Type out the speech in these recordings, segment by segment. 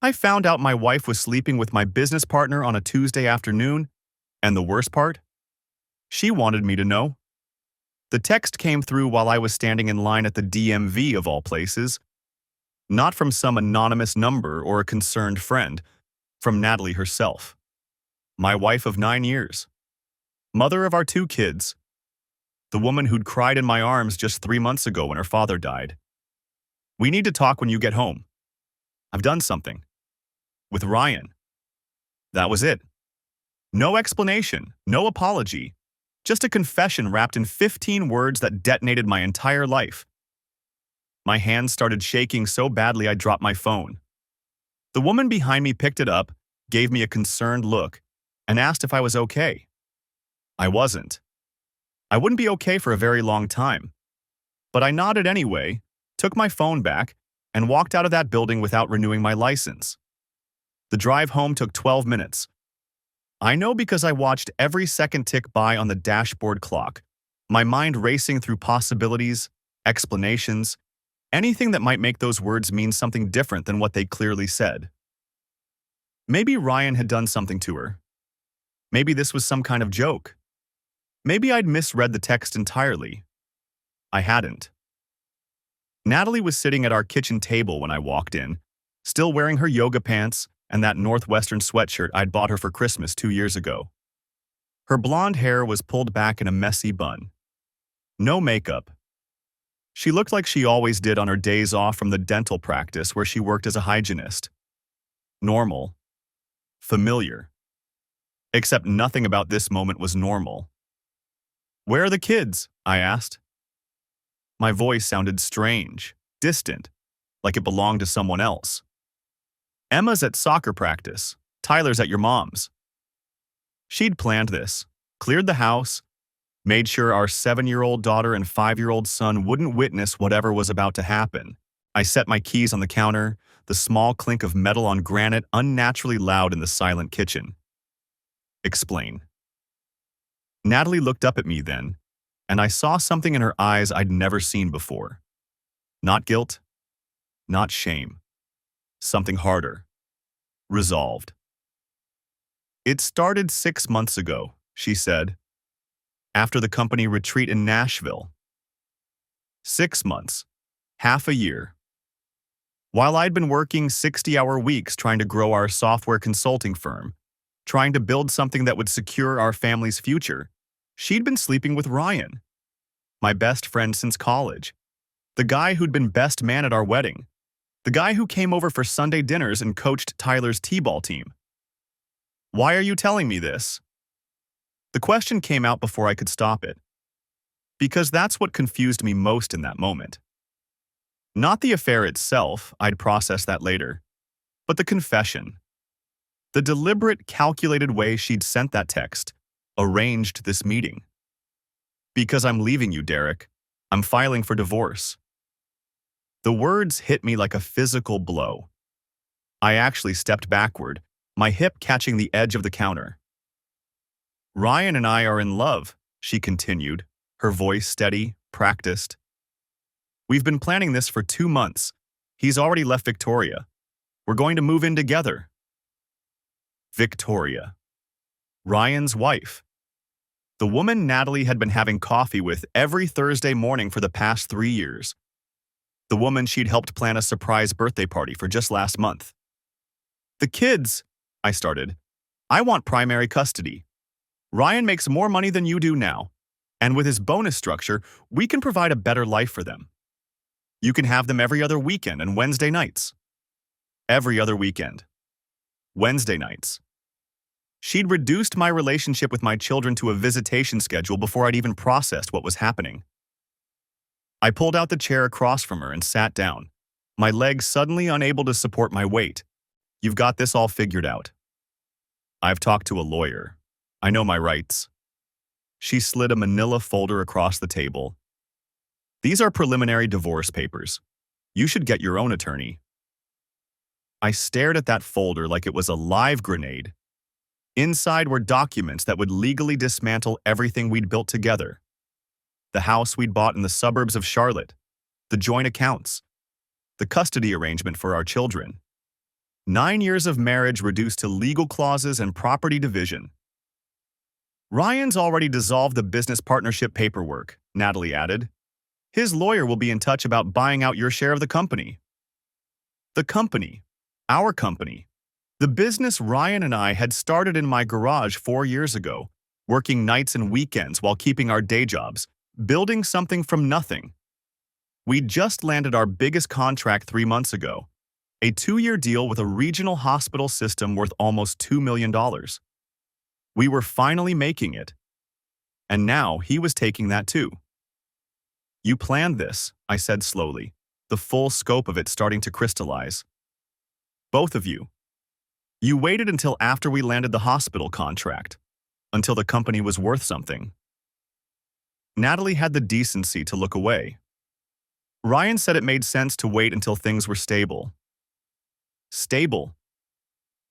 I found out my wife was sleeping with my business partner on a Tuesday afternoon, and the worst part? She wanted me to know. The text came through while I was standing in line at the DMV of all places, not from some anonymous number or a concerned friend, from Natalie herself. My wife of 9 years. Mother of our 2 kids. The woman who'd cried in my arms just 3 months ago when her father died. We need to talk when you get home. I've done something. With Ryan. That was it. No explanation, no apology. Just a confession wrapped in 15 words that detonated my entire life. My hands started shaking so badly I dropped my phone. The woman behind me picked it up, gave me a concerned look, and asked if I was okay. I wasn't. I wouldn't be okay for a very long time. But I nodded anyway, took my phone back, and walked out of that building without renewing my license. The drive home took 12 minutes. I know because I watched every second tick by on the dashboard clock, my mind racing through possibilities, explanations, anything that might make those words mean something different than what they clearly said. Maybe Ryan had done something to her. Maybe this was some kind of joke. Maybe I'd misread the text entirely. I hadn't. Natalie was sitting at our kitchen table when I walked in, still wearing her yoga pants and that Northwestern sweatshirt I'd bought her for Christmas 2 years ago. Her blonde hair was pulled back in a messy bun. No makeup. She looked like she always did on her days off from the dental practice where she worked as a hygienist. Normal. Familiar. Except nothing about this moment was normal. "Where are the kids?" I asked. My voice sounded strange, distant, like it belonged to someone else. "Emma's at soccer practice. Tyler's at your mom's." She'd planned this, cleared the house, made sure our 7-year-old daughter and 5-year-old son wouldn't witness whatever was about to happen. I set my keys on the counter, the small clink of metal on granite unnaturally loud in the silent kitchen. "Explain." Natalie looked up at me then, and I saw something in her eyes I'd never seen before. Not guilt, not shame. Something harder. Resolved. "It started 6 months ago," she said, "after the company retreat in Nashville. 6 months. Half a year. While I'd been working 60-hour weeks trying to grow our software consulting firm, trying to build something that would secure our family's future, she'd been sleeping with Ryan, my best friend since college, the guy who'd been best man at our wedding, the guy who came over for Sunday dinners and coached Tyler's t-ball team. Why are you telling me this? The question came out before I could stop it. Because that's what confused me most in that moment. Not the affair itself, I'd process that later, but the confession. The deliberate, calculated way she'd sent that text, arranged this meeting. "Because I'm leaving you, Derek. I'm filing for divorce." The words hit me like a physical blow. I actually stepped backward, my hip catching the edge of the counter. "Ryan and I are in love," she continued, her voice steady, practiced. "We've been planning this for 2 months. He's already left Victoria. We're going to move in together." Victoria. Ryan's wife. The woman Natalie had been having coffee with every Thursday morning for the past 3 years. The woman she'd helped plan a surprise birthday party for just last month. "The kids," I started. "I want primary custody. Ryan makes more money than you do now, and with his bonus structure, we can provide a better life for them. You can have them every other weekend and Wednesday nights." Every other weekend. Wednesday nights. She'd reduced my relationship with my children to a visitation schedule before I'd even processed what was happening. I pulled out the chair across from her and sat down, my legs suddenly unable to support my weight. "You've got this all figured out." "I've talked to a lawyer. I know my rights." She slid a manila folder across the table. "These are preliminary divorce papers. You should get your own attorney." I stared at that folder like it was a live grenade. Inside were documents that would legally dismantle everything we'd built together. The house we'd bought in the suburbs of Charlotte, the joint accounts, the custody arrangement for our children. 9 years of marriage reduced to legal clauses and property division. Ryan's already dissolved the business partnership paperwork, Natalie added. His lawyer will be in touch about buying out your share of the company. The company. Our company. The business Ryan and I had started in my garage 4 years ago, working nights and weekends while keeping our day jobs, building something from nothing. We just landed our biggest contract 3 months ago, a 2-year deal with a regional hospital system worth almost $2 million. We were finally making it. And now he was taking that too. You planned this, I said slowly, the full scope of it starting to crystallize. Both of you. You waited until after we landed the hospital contract, until the company was worth something. Natalie had the decency to look away. Ryan said it made sense to wait until things were stable. Stable.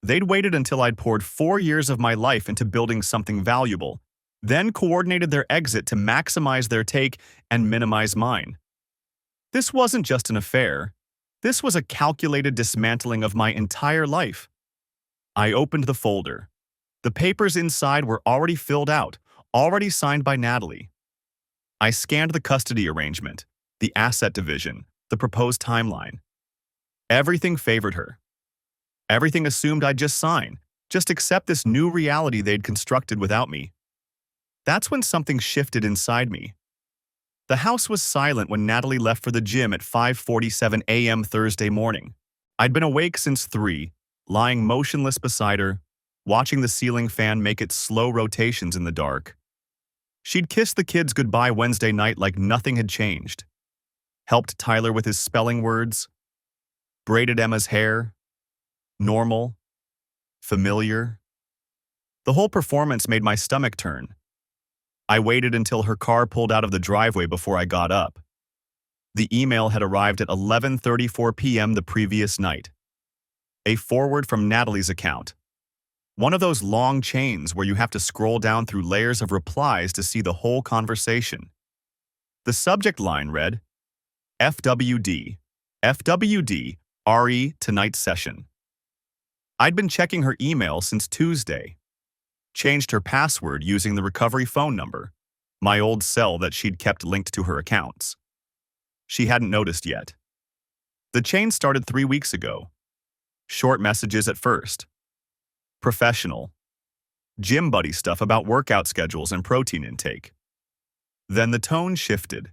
They'd waited until I'd poured 4 years of my life into building something valuable, then coordinated their exit to maximize their take and minimize mine. This wasn't just an affair. This was a calculated dismantling of my entire life. I opened the folder. The papers inside were already filled out, already signed by Natalie. I scanned the custody arrangement, the asset division, the proposed timeline. Everything favored her. Everything assumed I'd just sign, just accept this new reality they'd constructed without me. That's when something shifted inside me. The house was silent when Natalie left for the gym at 5:47 a.m. Thursday morning. I'd been awake since 3, lying motionless beside her, watching the ceiling fan make its slow rotations in the dark. She'd kissed the kids goodbye Wednesday night like nothing had changed. Helped Tyler with his spelling words. Braided Emma's hair. Normal. Familiar. The whole performance made my stomach turn. I waited until her car pulled out of the driveway before I got up. The email had arrived at 11:34 p.m. the previous night. A forward from Natalie's account. One of those long chains where you have to scroll down through layers of replies to see the whole conversation. The subject line read, FWD, FWD, RE tonight's session. I'd been checking her email since Tuesday. Changed her password using the recovery phone number, my old cell that she'd kept linked to her accounts. She hadn't noticed yet. The chain started 3 weeks ago. Short messages at first. Professional. Gym buddy stuff about workout schedules and protein intake. Then the tone shifted.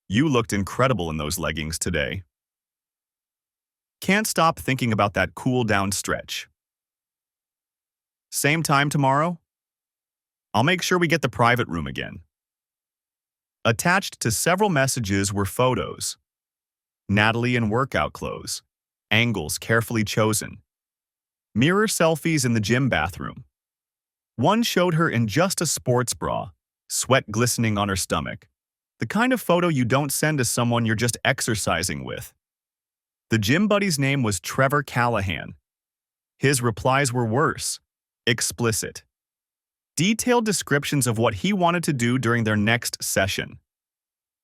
You looked incredible in those leggings today. Can't stop thinking about that cool down stretch. Same time tomorrow? I'll make sure we get the private room again. Attached to several messages were photos. Natalie in workout clothes, angles carefully chosen. Mirror selfies in the gym bathroom. One showed her in just a sports bra, sweat glistening on her stomach. The kind of photo you don't send to someone you're just exercising with. The gym buddy's name was Trevor Callahan. His replies were worse. Explicit. Detailed descriptions of what he wanted to do during their next session.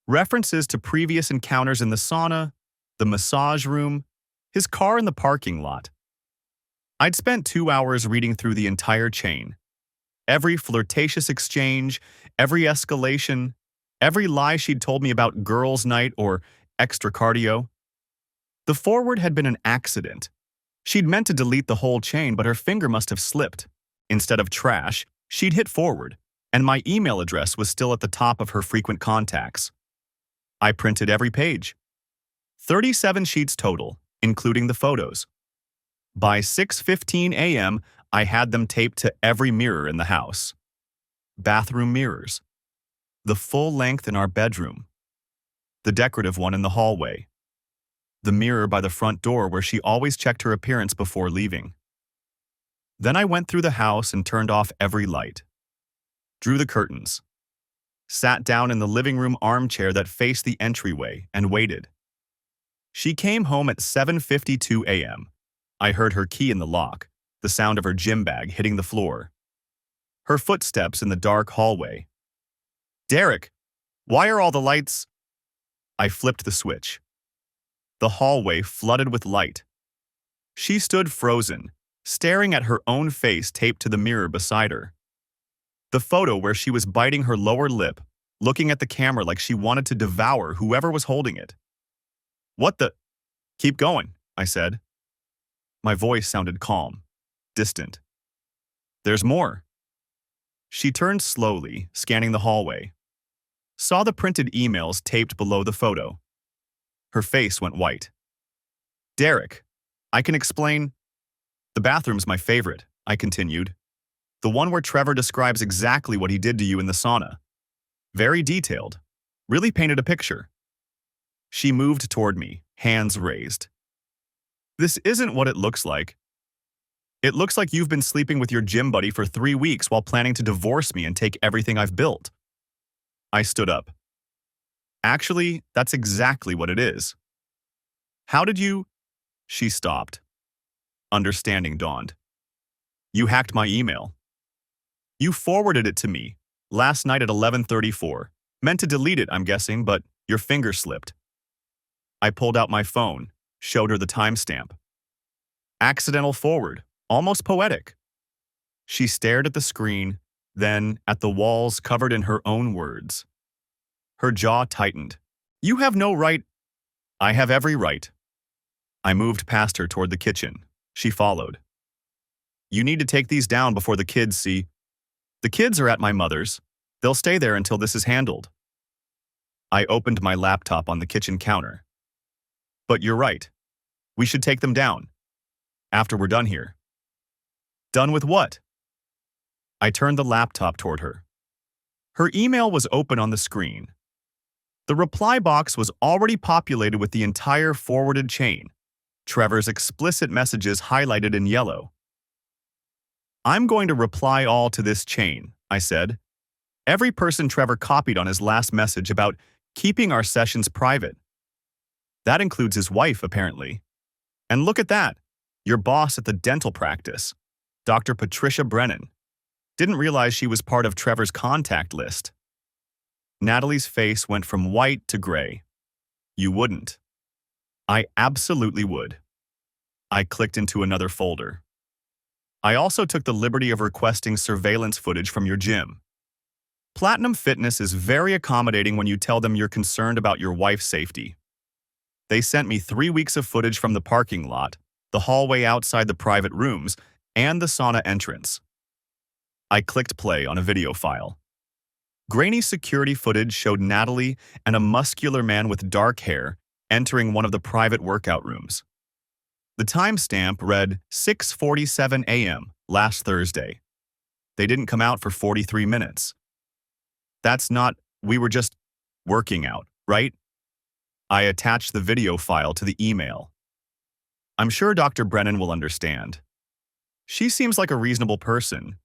References to previous encounters in the sauna, the massage room, his car in the parking lot. I'd spent 2 hours reading through the entire chain. Every flirtatious exchange, every escalation, every lie she'd told me about girls' night or extra cardio. The forward had been an accident. She'd meant to delete the whole chain, but her finger must have slipped. Instead of trash, she'd hit forward, and my email address was still at the top of her frequent contacts. I printed every page. 37 sheets total, including the photos. By 6:15 a.m., I had them taped to every mirror in the house. Bathroom mirrors. The full length in our bedroom. The decorative one in the hallway. The mirror by the front door where she always checked her appearance before leaving. Then I went through the house and turned off every light. Drew the curtains. Sat down in the living room armchair that faced the entryway and waited. She came home at 7:52 a.m. I heard her key in the lock, the sound of her gym bag hitting the floor. Her footsteps in the dark hallway. Derek, why are all the lights? I flipped the switch. The hallway flooded with light. She stood frozen, staring at her own face taped to the mirror beside her. The photo where she was biting her lower lip, looking at the camera like she wanted to devour whoever was holding it. What the? Keep going, I said. My voice sounded calm, distant. There's more. She turned slowly, scanning the hallway. Saw the printed emails taped below the photo. Her face went white. Derek, I can explain. The bathroom's my favorite, I continued. The one where Trevor describes exactly what he did to you in the sauna. Very detailed. Really painted a picture. She moved toward me, hands raised. This isn't what it looks like. It looks like you've been sleeping with your gym buddy for 3 weeks while planning to divorce me and take everything I've built. I stood up. Actually, that's exactly what it is. How did you? She stopped. Understanding dawned. You hacked my email. You forwarded it to me last night at 11:34. Meant to delete it, I'm guessing, but your finger slipped. I pulled out my phone, showed her the timestamp. Accidental forward, almost poetic. She stared at the screen, then at the walls covered in her own words. Her jaw tightened. You have no right. I have every right. I moved past her toward the kitchen. She followed. You need to take these down before the kids see. The kids are at my mother's. They'll stay there until this is handled. I opened my laptop on the kitchen counter. But you're right. We should take them down. After we're done here. Done with what? I turned the laptop toward her. Her email was open on the screen. The reply box was already populated with the entire forwarded chain. Trevor's explicit messages highlighted in yellow. I'm going to reply all to this chain, I said. Every person Trevor copied on his last message about keeping our sessions private. That includes his wife, apparently. And look at that. Your boss at the dental practice, Dr. Patricia Brennan. Didn't realize she was part of Trevor's contact list. Natalie's face went from white to gray. You wouldn't. I absolutely would. I clicked into another folder. I also took the liberty of requesting surveillance footage from your gym. Platinum Fitness is very accommodating when you tell them you're concerned about your wife's safety. They sent me 3 weeks of footage from the parking lot, the hallway outside the private rooms, and the sauna entrance. I clicked play on a video file. Grainy security footage showed Natalie and a muscular man with dark hair entering one of the private workout rooms. The timestamp read 6:47 a.m. last Thursday. They didn't come out for 43 minutes. That's not, we were just working out, right? I attached the video file to the email. I'm sure Dr. Brennan will understand. She seems like a reasonable person,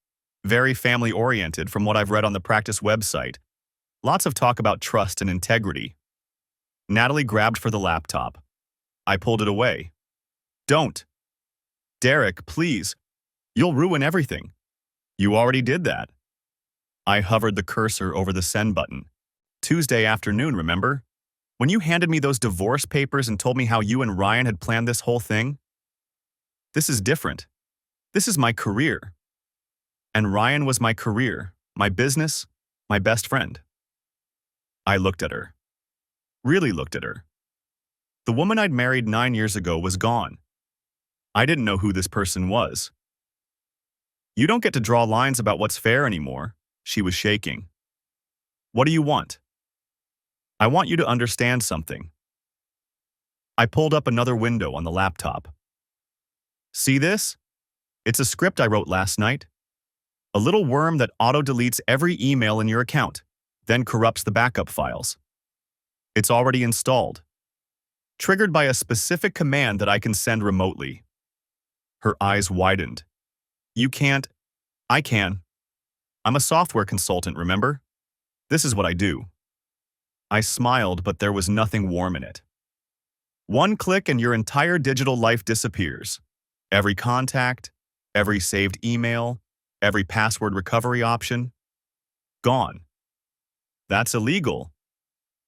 very family-oriented from what I've read on the practice website. Lots of talk about trust and integrity. Natalie grabbed for the laptop. I pulled it away. Don't. Derek, please. You'll ruin everything. You already did that. I hovered the cursor over the send button. Tuesday afternoon, remember? When you handed me those divorce papers and told me how you and Ryan had planned this whole thing? This is different. This is my career. And Ryan was my career, my business, my best friend. I looked at her. Really looked at her. The woman I'd married 9 years ago was gone. I didn't know who this person was. You don't get to draw lines about what's fair anymore. She was shaking. What do you want? I want you to understand something. I pulled up another window on the laptop. See this? It's a script I wrote last night. A little worm that auto-deletes every email in your account, then corrupts the backup files. It's already installed. Triggered by a specific command that I can send remotely. Her eyes widened. You can't. I can. I'm a software consultant, remember? This is what I do. I smiled, but there was nothing warm in it. One click and your entire digital life disappears. Every contact, every saved email, every password recovery option. Gone. That's illegal.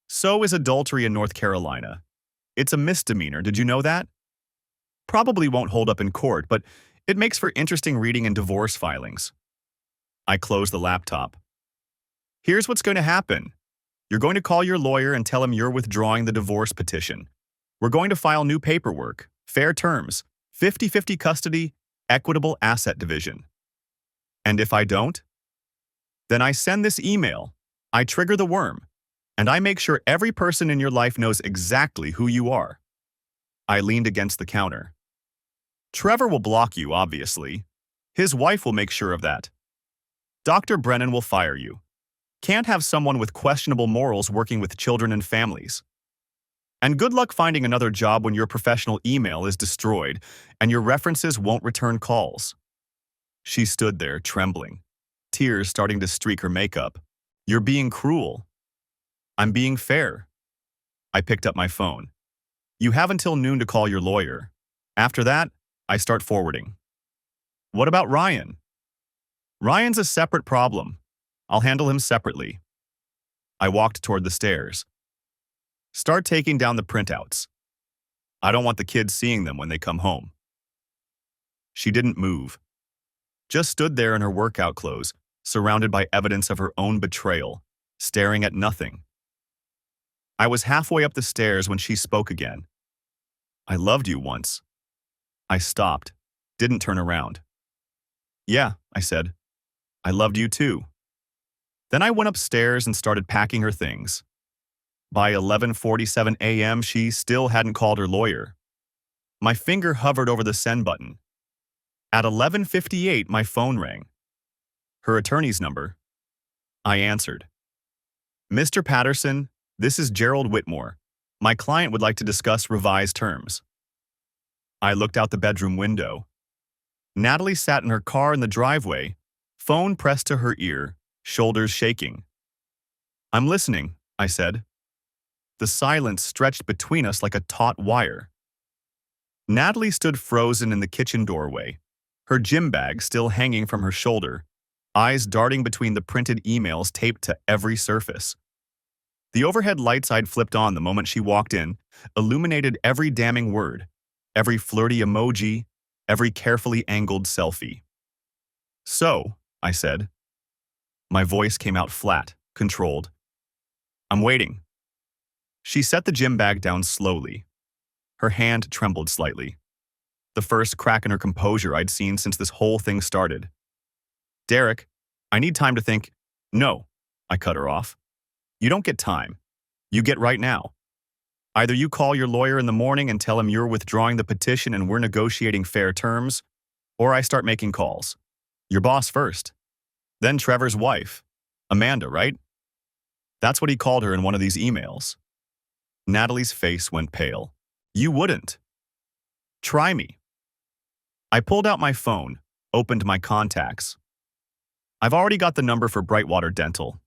So is adultery in North Carolina. It's a misdemeanor, did you know that? Probably won't hold up in court, but it makes for interesting reading in divorce filings. I close the laptop. Here's what's going to happen. You're going to call your lawyer and tell him you're withdrawing the divorce petition. We're going to file new paperwork, fair terms, 50-50 custody, equitable asset division. And if I don't? Then I send this email, I trigger the worm, and I make sure every person in your life knows exactly who you are. I leaned against the counter. Trevor will block you, obviously. His wife will make sure of that. Dr. Brennan will fire you. Can't have someone with questionable morals working with children and families. And good luck finding another job when your professional email is destroyed and your references won't return calls. She stood there, trembling, tears starting to streak her makeup. You're being cruel. I'm being fair. I picked up my phone. You have until noon to call your lawyer. After that, I start forwarding. What about Ryan? Ryan's a separate problem. I'll handle him separately. I walked toward the stairs. Start taking down the printouts. I don't want the kids seeing them when they come home. She didn't move. Just stood there in her workout clothes, surrounded by evidence of her own betrayal, staring at nothing. I was halfway up the stairs when she spoke again. I loved you once. I stopped, didn't turn around. Yeah, I said. I loved you too. Then I went upstairs and started packing her things. By 11:47 a.m., she still hadn't called her lawyer. My finger hovered over the send button. At 11:58, my phone rang. Her attorney's number. I answered. Mr. Patterson, this is Gerald Whitmore. My client would like to discuss revised terms. I looked out the bedroom window. Natalie sat in her car in the driveway, phone pressed to her ear, shoulders shaking. I'm listening, I said. The silence stretched between us like a taut wire. Natalie stood frozen in the kitchen doorway, her gym bag still hanging from her shoulder, eyes darting between the printed emails taped to every surface. The overhead lights I'd flipped on the moment she walked in illuminated every damning word, every flirty emoji, every carefully angled selfie. So, I said. My voice came out flat, controlled. I'm waiting. She set the gym bag down slowly. Her hand trembled slightly. The first crack in her composure I'd seen since this whole thing started. Derek, I need time to think. No, I cut her off. You don't get time. You get right now. Either you call your lawyer in the morning and tell him you're withdrawing the petition and we're negotiating fair terms, or I start making calls. Your boss first. Then Trevor's wife. Amanda, right? That's what he called her in one of these emails. Natalie's face went pale. You wouldn't. Try me. I pulled out my phone, opened my contacts. I've already got the number for Brightwater Dental.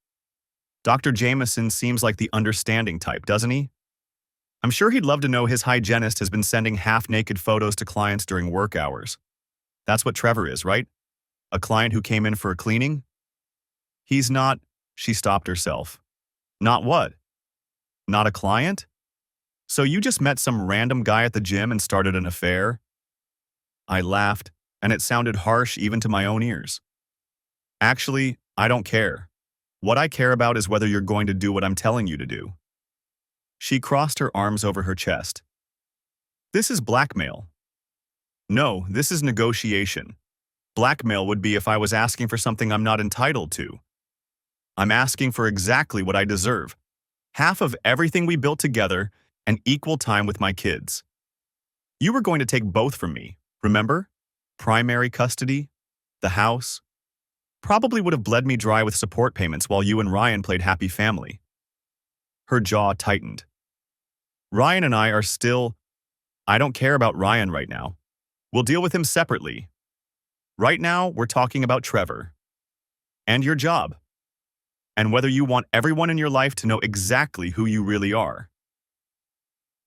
Dr. Jameson seems like the understanding type, doesn't he? I'm sure he'd love to know his hygienist has been sending half-naked photos to clients during work hours. That's what Trevor is, right? A client who came in for a cleaning? He's not, she stopped herself. Not what? Not a client? So you just met some random guy at the gym and started an affair? I laughed, and it sounded harsh even to my own ears. Actually, I don't care. What I care about is whether you're going to do what I'm telling you to do. She crossed her arms over her chest. This is blackmail. No, this is negotiation. Blackmail would be if I was asking for something I'm not entitled to. I'm asking for exactly what I deserve. Half of everything we built together and equal time with my kids. You were going to take both from me, remember? Primary custody, the house. Probably would have bled me dry with support payments while you and Ryan played happy family. Her jaw tightened. Ryan and I are still... I don't care about Ryan right now. We'll deal with him separately. Right now, we're talking about Trevor. And your job. And whether you want everyone in your life to know exactly who you really are.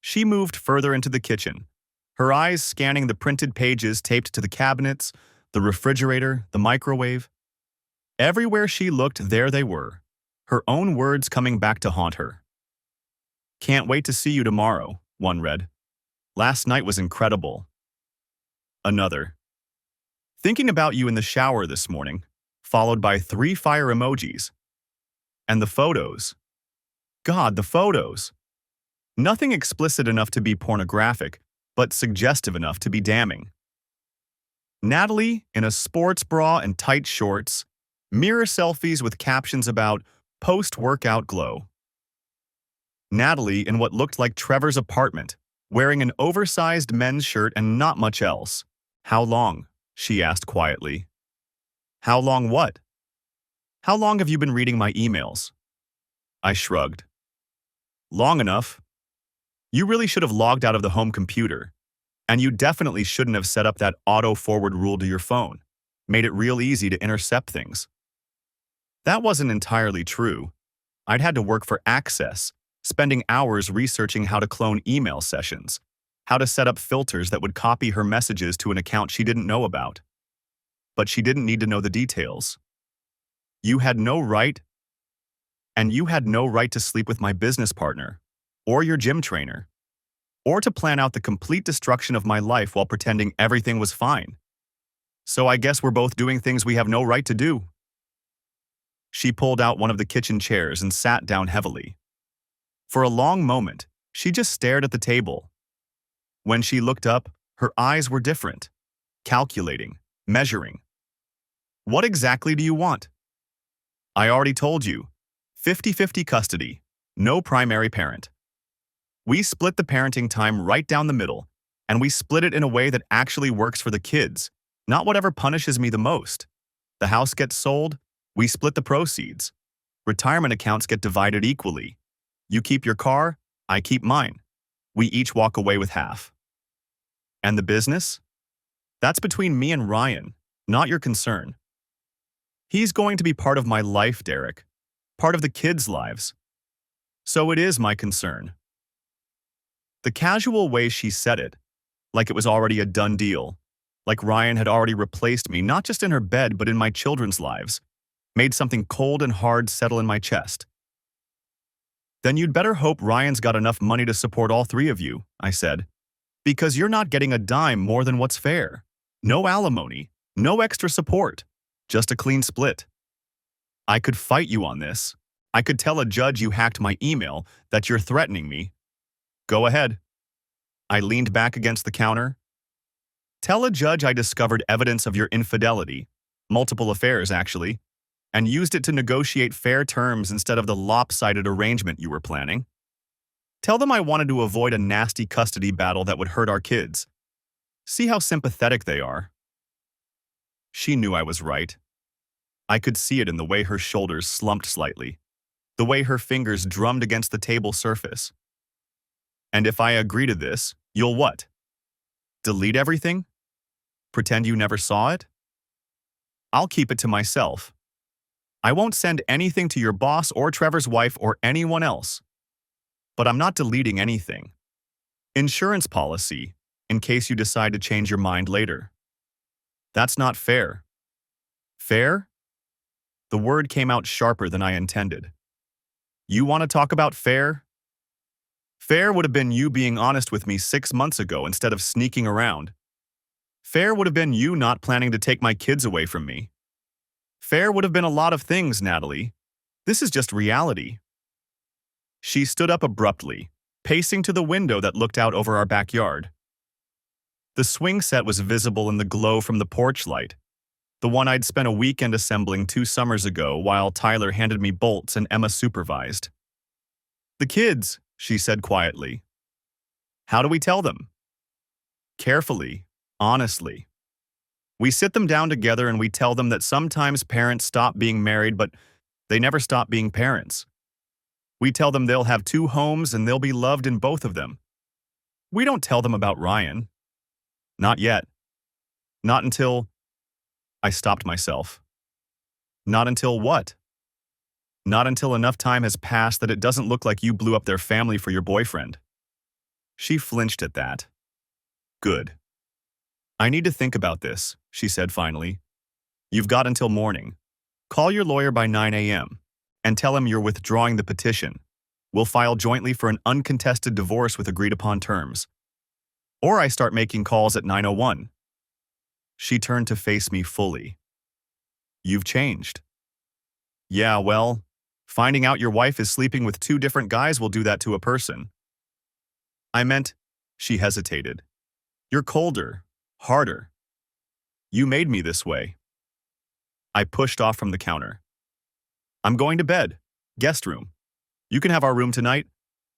She moved further into the kitchen, her eyes scanning the printed pages taped to the cabinets, the refrigerator, the microwave. Everywhere she looked, there they were, her own words coming back to haunt her. Can't wait to see you tomorrow, one read. Last night was incredible. Another. Thinking about you in the shower this morning, followed by 3 fire emojis. And the photos. God, the photos. Nothing explicit enough to be pornographic, but suggestive enough to be damning. Natalie in a sports bra and tight shorts, mirror selfies with captions about post-workout glow. Natalie in what looked like Trevor's apartment, wearing an oversized men's shirt and not much else. How long? She asked quietly. How long what? How long have you been reading my emails? I shrugged. Long enough. You really should have logged out of the home computer. And you definitely shouldn't have set up that auto-forward rule to your phone. Made it real easy to intercept things. That wasn't entirely true. I'd had to work for access, spending hours researching how to clone email sessions, how to set up filters that would copy her messages to an account she didn't know about. But she didn't need to know the details. You had no right to sleep with my business partner, or your gym trainer, or to plan out the complete destruction of my life while pretending everything was fine. So I guess we're both doing things we have no right to do. She pulled out one of the kitchen chairs and sat down heavily. For a long moment, she just stared at the table. When she looked up, her eyes were different, calculating, measuring. What exactly do you want? I already told you. 50-50 custody, no primary parent. We split the parenting time right down the middle, and we split it in a way that actually works for the kids, not whatever punishes me the most. The house gets sold, we split the proceeds. Retirement accounts get divided equally. You keep your car, I keep mine. We each walk away with half. And the business? That's between me and Ryan, not your concern. He's going to be part of my life, Derek. Part of the kids' lives. So it is my concern. The casual way she said it, like it was already a done deal, like Ryan had already replaced me not just in her bed but in my children's lives, made something cold and hard settle in my chest. Then you'd better hope Ryan's got enough money to support all 3 of you, I said, because you're not getting a dime more than what's fair. No alimony, no extra support, just a clean split. I could fight you on this. I could tell a judge you hacked my email, that you're threatening me. Go ahead. I leaned back against the counter. Tell a judge I discovered evidence of your infidelity, multiple affairs actually, and used it to negotiate fair terms instead of the lopsided arrangement you were planning. Tell them I wanted to avoid a nasty custody battle that would hurt our kids. See how sympathetic they are. She knew I was right. I could see it in the way her shoulders slumped slightly, the way her fingers drummed against the table surface. And if I agree to this, you'll what? Delete everything? Pretend you never saw it? I'll keep it to myself. I won't send anything to your boss or Trevor's wife or anyone else. But I'm not deleting anything. Insurance policy, in case you decide to change your mind later. That's not fair. Fair? The word came out sharper than I intended. You want to talk about fair? Fair would have been you being honest with me 6 months ago instead of sneaking around. Fair would have been you not planning to take my kids away from me. Fair would have been a lot of things, Natalie. This is just reality. She stood up abruptly, pacing to the window that looked out over our backyard. The swing set was visible in the glow from the porch light, the one I'd spent a weekend assembling 2 summers ago while Tyler handed me bolts and Emma supervised. The kids, she said quietly. How do we tell them? Carefully, honestly. We sit them down together and we tell them that sometimes parents stop being married, but they never stop being parents. We tell them they'll have 2 homes and they'll be loved in both of them. We don't tell them about Ryan. Not yet. Not until... I stopped myself. Not until what? Not until enough time has passed that it doesn't look like you blew up their family for your boyfriend. She flinched at that. Good. I need to think about this, she said finally. You've got until morning. Call your lawyer by 9 a.m. and tell him you're withdrawing the petition. We'll file jointly for an uncontested divorce with agreed-upon terms. Or I start making calls at 9:01. She turned to face me fully. You've changed. Yeah, well, finding out your wife is sleeping with two different guys will do that to a person. I meant, she hesitated. You're colder, harder. You made me this way. I pushed off from the counter. I'm going to bed. Guest room. You can have our room tonight.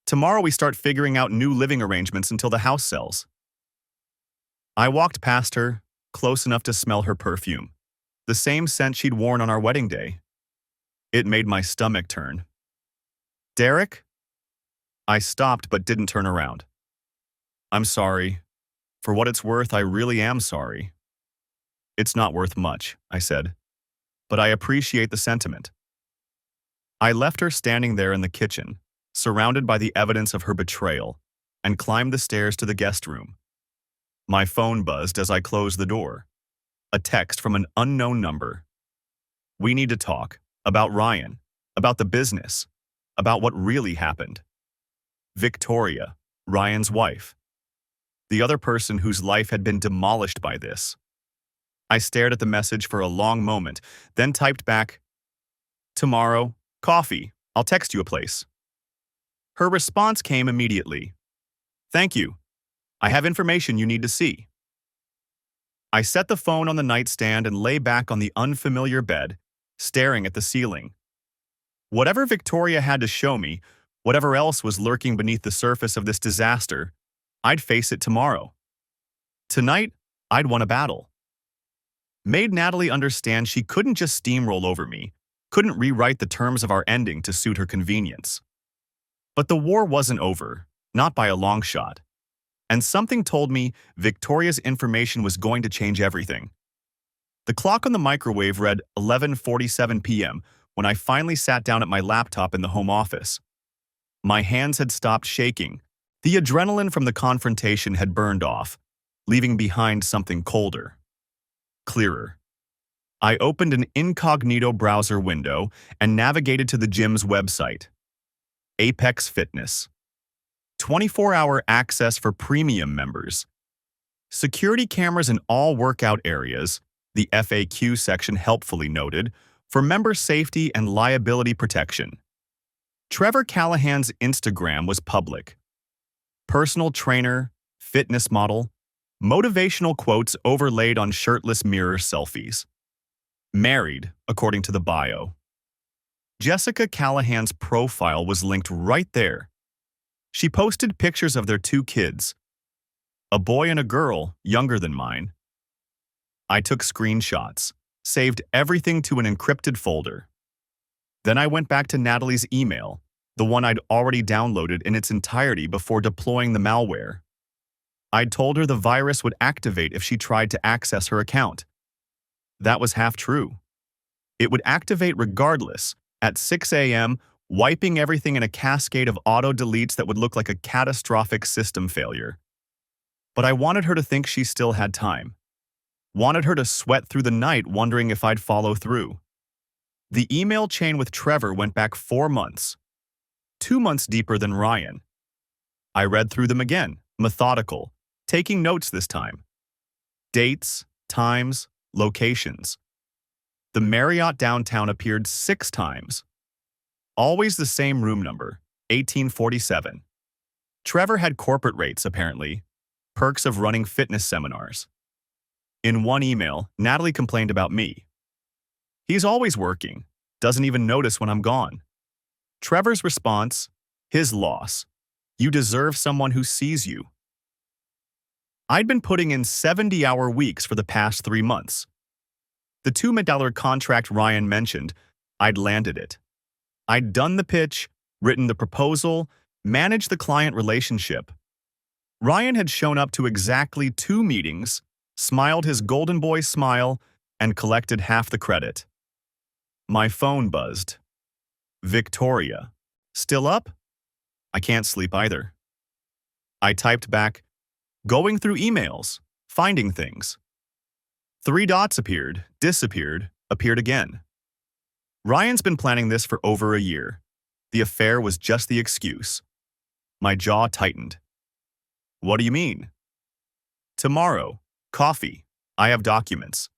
Tomorrow we start figuring out new living arrangements until the house sells. I walked past her, close enough to smell her perfume. The same scent she'd worn on our wedding day. It made my stomach turn. Derek? I stopped but didn't turn around. I'm sorry. For what it's worth, I really am sorry. It's not worth much, I said. But I appreciate the sentiment. I left her standing there in the kitchen, surrounded by the evidence of her betrayal, and climbed the stairs to the guest room. My phone buzzed as I closed the door. A text from an unknown number. We need to talk. About Ryan. About the business. About what really happened. Victoria, Ryan's wife. The other person whose life had been demolished by this. I stared at the message for a long moment, then typed back, "Tomorrow, coffee. I'll text you a place." Her response came immediately. "Thank you. I have information you need to see." I set the phone on the nightstand and lay back on the unfamiliar bed, staring at the ceiling. Whatever Victoria had to show me, whatever else was lurking beneath the surface of this disaster, I'd face it tomorrow. Tonight, I'd won a battle. Made Natalie understand she couldn't just steamroll over me, couldn't rewrite the terms of our ending to suit her convenience. But the war wasn't over, not by a long shot. And something told me Victoria's information was going to change everything. The clock on the microwave read 11:47 p.m. when I finally sat down at my laptop in the home office. My hands had stopped shaking. The adrenaline from the confrontation had burned off, leaving behind something colder, clearer. I opened an incognito browser window and navigated to the gym's website. Apex Fitness. 24-hour access for premium members. Security cameras in all workout areas, the FAQ section helpfully noted, for member safety and liability protection. Trevor Callahan's Instagram was public. Personal trainer, fitness model, motivational quotes overlaid on shirtless mirror selfies. Married, according to the bio. Jessica Callahan's profile was linked right there. She posted pictures of their two kids, a boy and a girl younger than mine. I took screenshots, saved everything to an encrypted folder. Then I went back to Natalie's email, the one I'd already downloaded in its entirety before deploying the malware. I'd told her the virus would activate if she tried to access her account. That was half true. It would activate regardless, at 6 a.m., wiping everything in a cascade of auto-deletes that would look like a catastrophic system failure. But I wanted her to think she still had time. Wanted her to sweat through the night wondering if I'd follow through. The email chain with Trevor went back 4 months. 2 months deeper than Ryan. I read through them again, methodical, taking notes this time. Dates, times, locations. The Marriott downtown appeared 6 times. Always the same room number, 1847. Trevor had corporate rates, apparently, perks of running fitness seminars. In one email, Natalie complained about me. He's always working, doesn't even notice when I'm gone. Trevor's response, his loss. You deserve someone who sees you. I'd been putting in 70-hour weeks for the past 3 months. The $2 million contract Ryan mentioned, I'd landed it. I'd done the pitch, written the proposal, managed the client relationship. Ryan had shown up to exactly 2 meetings, smiled his golden boy smile, and collected half the credit. My phone buzzed. Victoria. Still up? I can't sleep either. I typed back, going through emails, finding things. 3 dots appeared, disappeared, appeared again. Ryan's been planning this for over a year. The affair was just the excuse. My jaw tightened. What do you mean? Tomorrow, coffee. I have documents.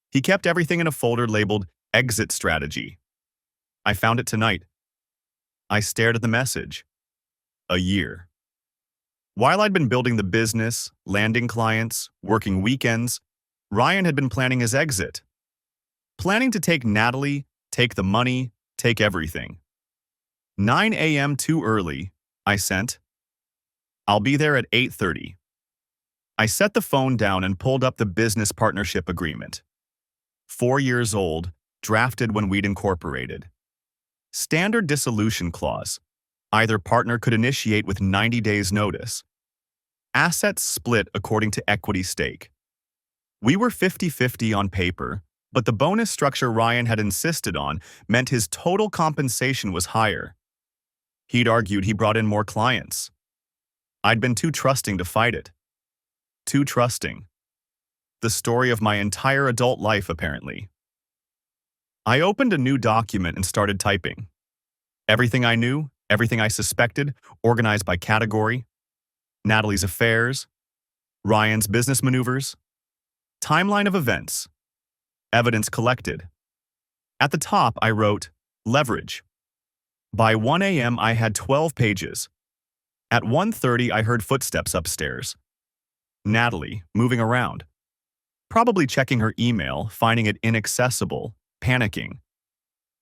He kept everything in a folder labeled Exit Strategy. I found it tonight. I stared at the message. A year. While I'd been building the business, landing clients, working weekends, Ryan had been planning his exit. Planning to take Natalie, take the money, take everything. 9 a.m. too early, I sent. I'll be there at 8:30. I set the phone down and pulled up the business partnership agreement. 4 years old, drafted when we'd incorporated. Standard dissolution clause. Either partner could initiate with 90 days notice. Assets split according to equity stake. We were 50-50 on paper, but the bonus structure Ryan had insisted on meant his total compensation was higher. He'd argued he brought in more clients. I'd been too trusting to fight it. Too trusting. The story of my entire adult life, apparently. I opened a new document and started typing. Everything I knew, everything I suspected, organized by category. Natalie's affairs. Ryan's business maneuvers. Timeline of events. Evidence collected. At the top, I wrote, leverage. By 1 a.m., I had 12 pages. At 1:30, I heard footsteps upstairs. Natalie, moving around. Probably checking her email, finding it inaccessible, panicking.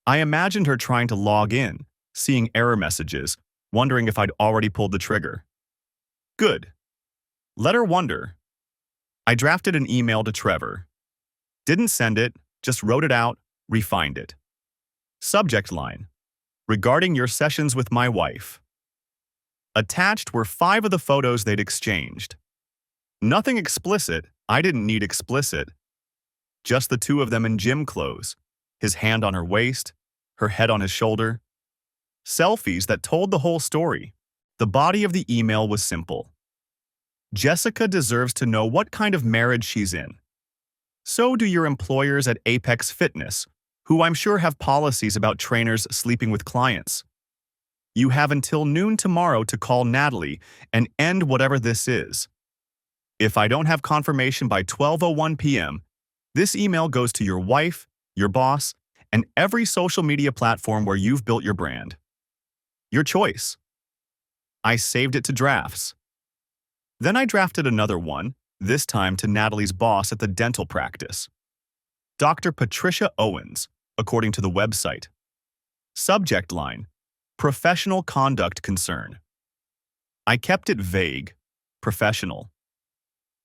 I imagined her trying to log in, seeing error messages, wondering if I'd already pulled the trigger. Good. Let her wonder. I drafted an email to Trevor. Didn't send it, just wrote it out, refined it. Subject line. Regarding your sessions with my wife. Attached were 5 of the photos they'd exchanged. Nothing explicit, I didn't need explicit. Just the 2 of them in gym clothes, his hand on her waist, her head on his shoulder. Selfies that told the whole story. The body of the email was simple. Jessica deserves to know what kind of marriage she's in. So do your employers at Apex Fitness, who I'm sure have policies about trainers sleeping with clients. You have until noon tomorrow to call Natalie and end whatever this is. If I don't have confirmation by 12:01 p.m., this email goes to your wife, your boss, and every social media platform where you've built your brand. Your choice. I saved it to drafts. Then I drafted another one, this time to Natalie's boss at the dental practice. Dr. Patricia Owens, according to the website. Subject line, professional conduct concern. I kept it vague, professional.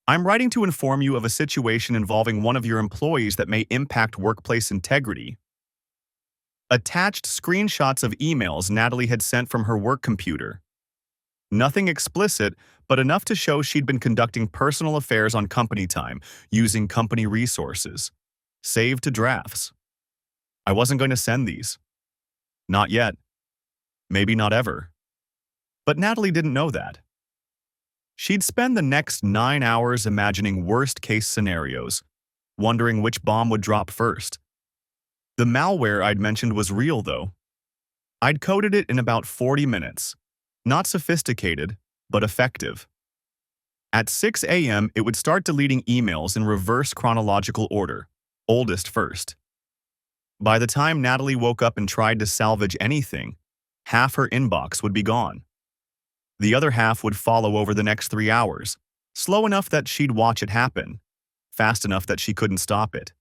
I'm writing to inform you of a situation involving one of your employees that may impact workplace integrity. Attached screenshots of emails Natalie had sent from her work computer. Nothing explicit, but enough to show she'd been conducting personal affairs on company time, using company resources. Saved to drafts. I wasn't going to send these. Not yet. Maybe not ever. But Natalie didn't know that. She'd spend the next 9 hours imagining worst-case scenarios, wondering which bomb would drop first. The malware I'd mentioned was real, though. I'd coded it in about 40 minutes. Not sophisticated, but effective. At 6 a.m., it would start deleting emails in reverse chronological order, oldest first. By the time Natalie woke up and tried to salvage anything, half her inbox would be gone. The other half would follow over the next 3 hours, slow enough that she'd watch it happen, fast enough that she couldn't stop it.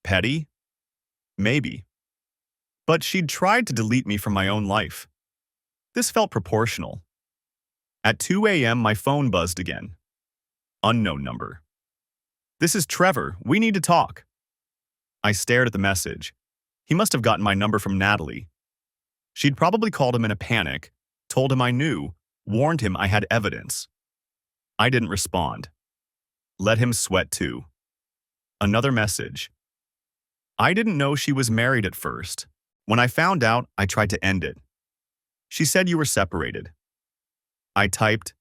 Petty? Maybe. But she'd tried to delete me from my own life. This felt proportional. At 2 a.m., my phone buzzed again. Unknown number. This is Trevor. We need to talk. I stared at the message. He must have gotten my number from Natalie. She'd probably called him in a panic, told him I knew, warned him I had evidence. I didn't respond. Let him sweat too. Another message. I didn't know she was married at first. When I found out, I tried to end it. She said you were separated. I typed,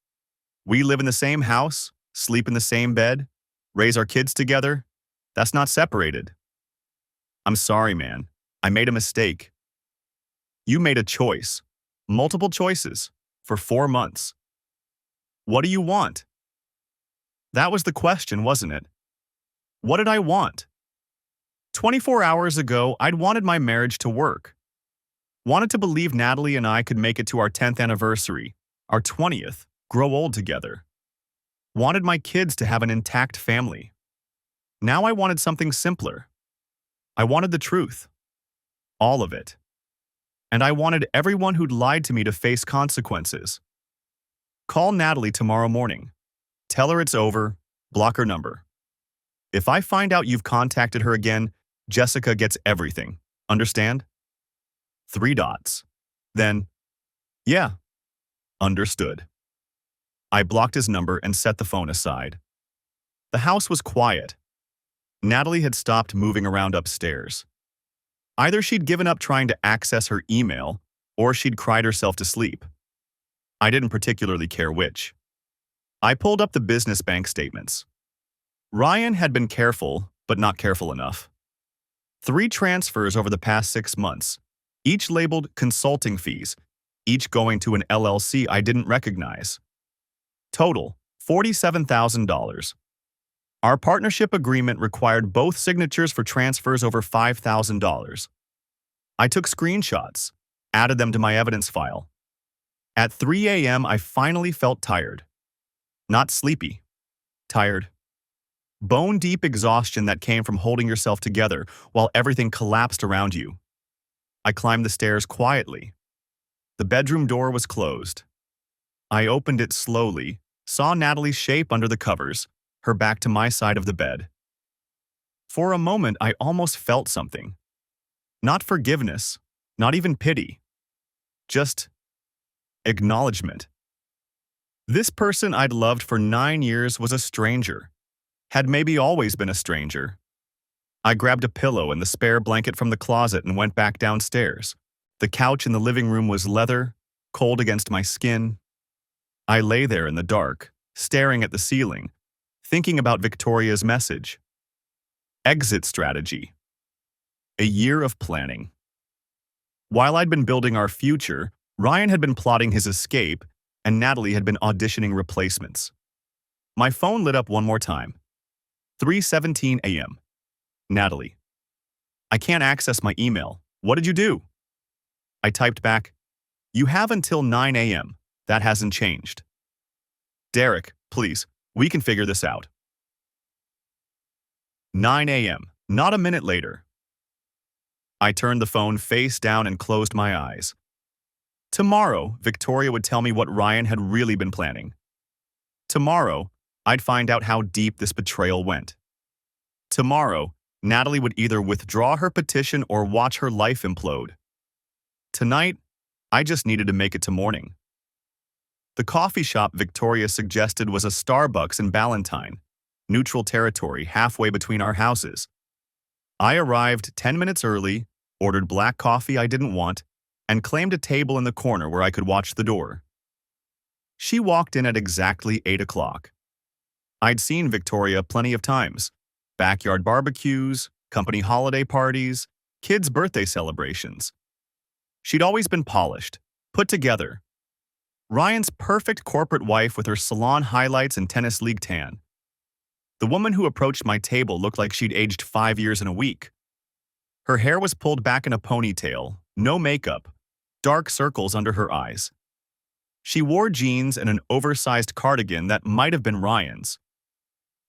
we live in the same house, sleep in the same bed, raise our kids together. That's not separated. I'm sorry, man. I made a mistake. You made a choice, multiple choices, for 4 months. What do you want? That was the question, wasn't it? What did I want? 24 hours ago, I'd wanted my marriage to work. Wanted to believe Natalie and I could make it to our 10th anniversary, our 20th, grow old together. Wanted my kids to have an intact family. Now I wanted something simpler. I wanted the truth. All of it. And I wanted everyone who'd lied to me to face consequences. Call Natalie tomorrow morning. Tell her it's over. Block her number. If I find out you've contacted her again, Jessica gets everything. Understand? 3 dots. Then, yeah, understood. I blocked his number and set the phone aside. The house was quiet. Natalie had stopped moving around upstairs. Either she'd given up trying to access her email, or she'd cried herself to sleep. I didn't particularly care which. I pulled up the business bank statements. Ryan had been careful, but not careful enough. 3 transfers over the past 6 months, each labeled consulting fees, each going to an LLC I didn't recognize. Total, $47,000. Our partnership agreement required both signatures for transfers over $5,000. I took screenshots, added them to my evidence file. At 3 a.m., I finally felt tired. Not sleepy. Tired. Bone-deep exhaustion that came from holding yourself together while everything collapsed around you. I climbed the stairs quietly. The bedroom door was closed. I opened it slowly, saw Natalie's shape under the covers, her back to my side of the bed. For a moment, I almost felt something. Not forgiveness, not even pity. Just acknowledgement. This person I'd loved for 9 years was a stranger. Had maybe always been a stranger. I grabbed a pillow and the spare blanket from the closet and went back downstairs. The couch in the living room was leather, cold against my skin. I lay there in the dark, staring at the ceiling, thinking about Victoria's message. Exit strategy. A year of planning. While I'd been building our future, Ryan had been plotting his escape, and Natalie had been auditioning replacements. My phone lit up one more time. 3:17 a.m. Natalie. I can't access my email. What did you do? I typed back, you have until 9 a.m. That hasn't changed. Derek, please, we can figure this out. 9 a.m. Not a minute later. I turned the phone face down and closed my eyes. Tomorrow, Victoria would tell me what Ryan had really been planning. Tomorrow, I'd find out how deep this betrayal went. Tomorrow, Natalie would either withdraw her petition or watch her life implode. Tonight, I just needed to make it to morning. The coffee shop Victoria suggested was a Starbucks in Ballantyne, neutral territory halfway between our houses. I arrived 10 minutes early, ordered black coffee I didn't want, and claimed a table in the corner where I could watch the door. She walked in at exactly 8 o'clock. I'd seen Victoria plenty of times. Backyard barbecues, company holiday parties, kids' birthday celebrations. She'd always been polished, put together. Ryan's perfect corporate wife with her salon highlights and tennis league tan. The woman who approached my table looked like she'd aged 5 years in a week. Her hair was pulled back in a ponytail, no makeup, dark circles under her eyes. She wore jeans and an oversized cardigan that might have been Ryan's.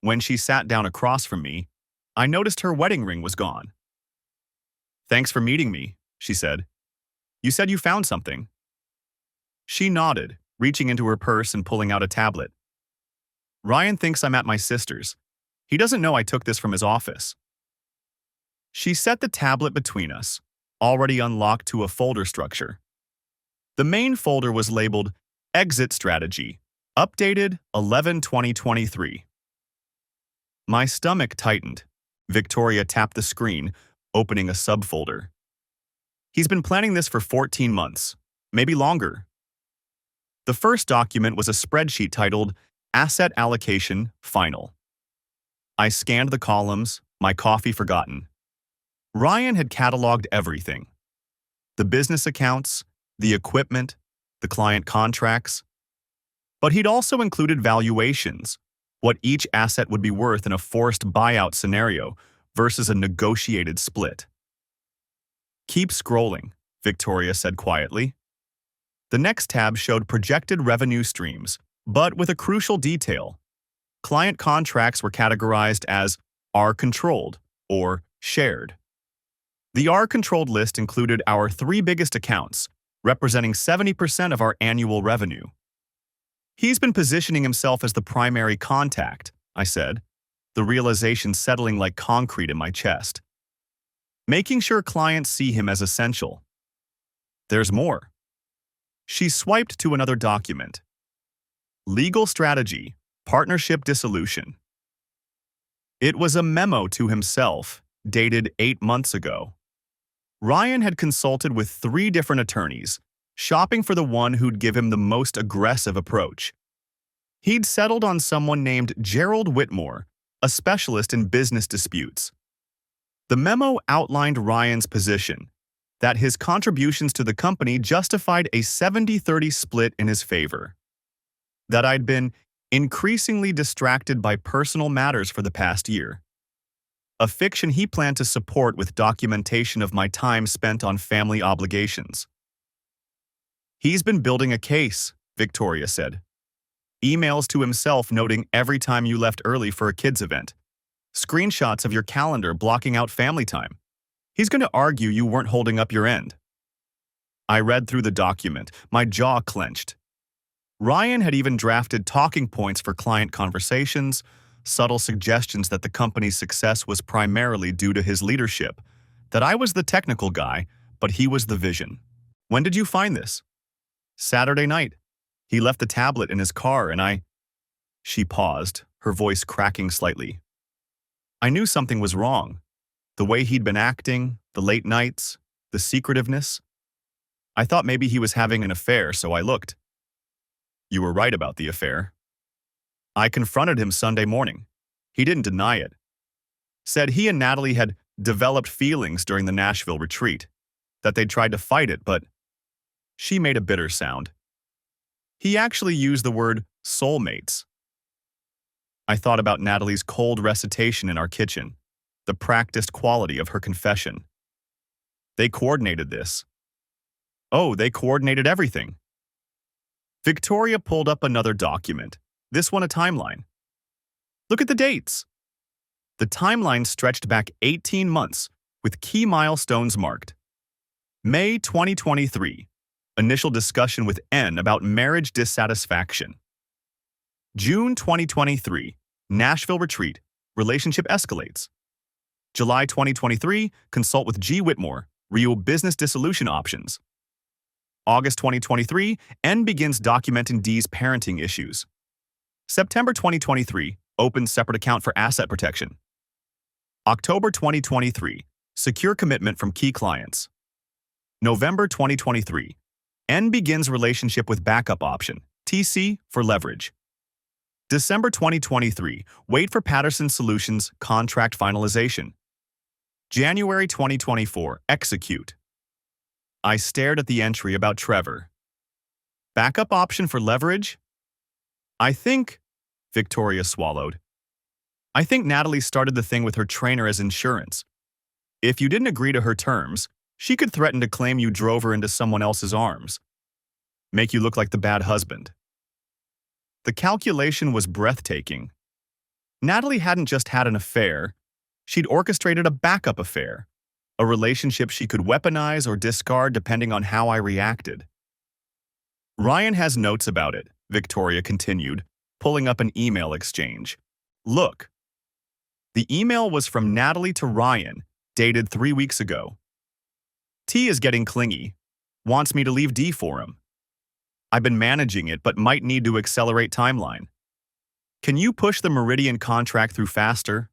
When she sat down across from me, I noticed her wedding ring was gone. Thanks for meeting me, she said. You said you found something. She nodded, reaching into her purse and pulling out a tablet. Ryan thinks I'm at my sister's. He doesn't know I took this from his office. She set the tablet between us, already unlocked to a folder structure. The main folder was labeled Exit Strategy, updated 11/2023. My stomach tightened. Victoria tapped the screen, opening a subfolder. He's been planning this for 14 months, maybe longer. The first document was a spreadsheet titled Asset Allocation Final. I scanned the columns, my coffee forgotten. Ryan had cataloged everything. The business accounts, the equipment, the client contracts. But he'd also included valuations, what each asset would be worth in a forced buyout scenario versus a negotiated split. Keep scrolling, Victoria said quietly. The next tab showed projected revenue streams, but with a crucial detail. Client contracts were categorized as R-controlled or shared. The R-controlled list included our 3 biggest accounts, representing 70% of our annual revenue. He's been positioning himself as the primary contact, I said, the realization settling like concrete in my chest. Making sure clients see him as essential. There's more. She swiped to another document. Legal strategy, partnership dissolution. It was a memo to himself, dated 8 months ago. Ryan had consulted with 3 different attorneys, shopping for the one who'd give him the most aggressive approach. He'd settled on someone named Gerald Whitmore, a specialist in business disputes. The memo outlined Ryan's position, that his contributions to the company justified a 70-30 split in his favor. That I'd been increasingly distracted by personal matters for the past year. A fiction he planned to support with documentation of my time spent on family obligations. He's been building a case, Victoria said. Emails to himself noting every time you left early for a kids' event. Screenshots of your calendar blocking out family time. He's going to argue you weren't holding up your end. I read through the document, my jaw clenched. Ryan had even drafted talking points for client conversations, subtle suggestions that the company's success was primarily due to his leadership, that I was the technical guy, but he was the vision. When did you find this? Saturday night. He left the tablet in his car and I... She paused, her voice cracking slightly. I knew something was wrong. The way he'd been acting, the late nights, the secretiveness. I thought maybe he was having an affair, so I looked. You were right about the affair. I confronted him Sunday morning. He didn't deny it. Said he and Natalie had developed feelings during the Nashville retreat, that they'd tried to fight it, but... She made a bitter sound. He actually used the word soulmates. I thought about Natalie's cold recitation in our kitchen, the practiced quality of her confession. They coordinated this. Oh, they coordinated everything. Victoria pulled up another document, this one a timeline. Look at the dates. The timeline stretched back 18 months, with key milestones marked. May 2023, initial discussion with N about marriage dissatisfaction. June 2023, Nashville retreat, relationship escalates. July 2023, consult with G. Whitmore, Rio business dissolution options. August 2023, N begins documenting D's parenting issues. September 2023, open separate account for asset protection. October 2023, secure commitment from key clients. November 2023, N begins relationship with backup option, TC, for leverage. December 2023, wait for Patterson Solutions contract finalization. January 2024, execute. I stared at the entry about Trevor. Backup option for leverage? I think, Victoria swallowed. I think Natalie started the thing with her trainer as insurance. If you didn't agree to her terms, she could threaten to claim you drove her into someone else's arms. Make you look like the bad husband. The calculation was breathtaking. Natalie hadn't just had an affair, she'd orchestrated a backup affair, a relationship she could weaponize or discard depending on how I reacted. Ryan has notes about it, Victoria continued, pulling up an email exchange. Look. The email was from Natalie to Ryan, dated 3 weeks ago. T is getting clingy, wants me to leave D for him. I've been managing it but might need to accelerate timeline. Can you push the Meridian contract through faster?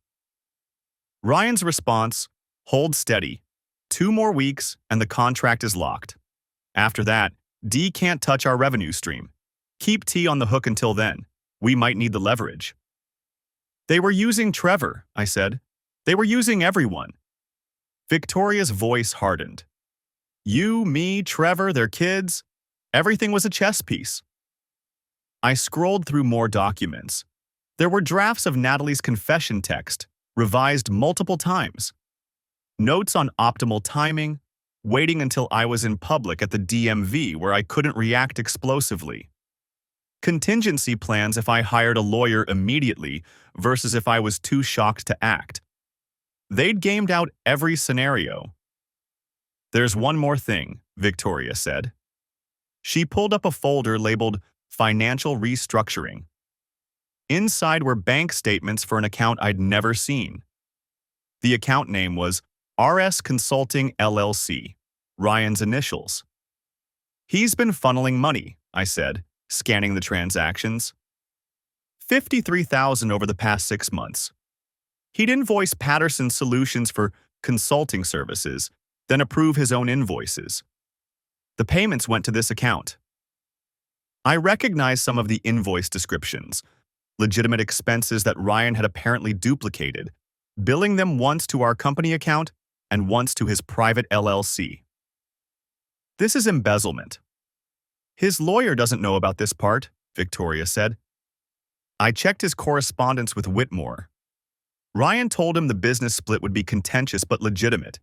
Ryan's response, hold steady. 2 more weeks and the contract is locked. After that, D can't touch our revenue stream. Keep T on the hook until then. We might need the leverage. They were using Trevor, I said. They were using everyone. Victoria's voice hardened. You, me, Trevor, their kids. Everything was a chess piece. I scrolled through more documents. There were drafts of Natalie's confession text, revised multiple times, notes on optimal timing, waiting until I was in public at the DMV where I couldn't react explosively, contingency plans if I hired a lawyer immediately versus if I was too shocked to act. They'd gamed out every scenario. "There's one more thing," Victoria said. She pulled up a folder labeled Financial Restructuring. Inside were bank statements for an account I'd never seen. The account name was RS Consulting LLC, Ryan's initials. "He's been funneling money," I said, scanning the transactions. $53,000 over the past 6 months. He'd invoice Patterson Solutions for consulting services, then approve his own invoices. The payments went to this account. I recognized some of the invoice descriptions, legitimate expenses that Ryan had apparently duplicated, billing them once to our company account and once to his private LLC. "This is embezzlement." "His lawyer doesn't know about this part," Victoria said. I checked his correspondence with Whitmore. Ryan told him the business split would be contentious but legitimate.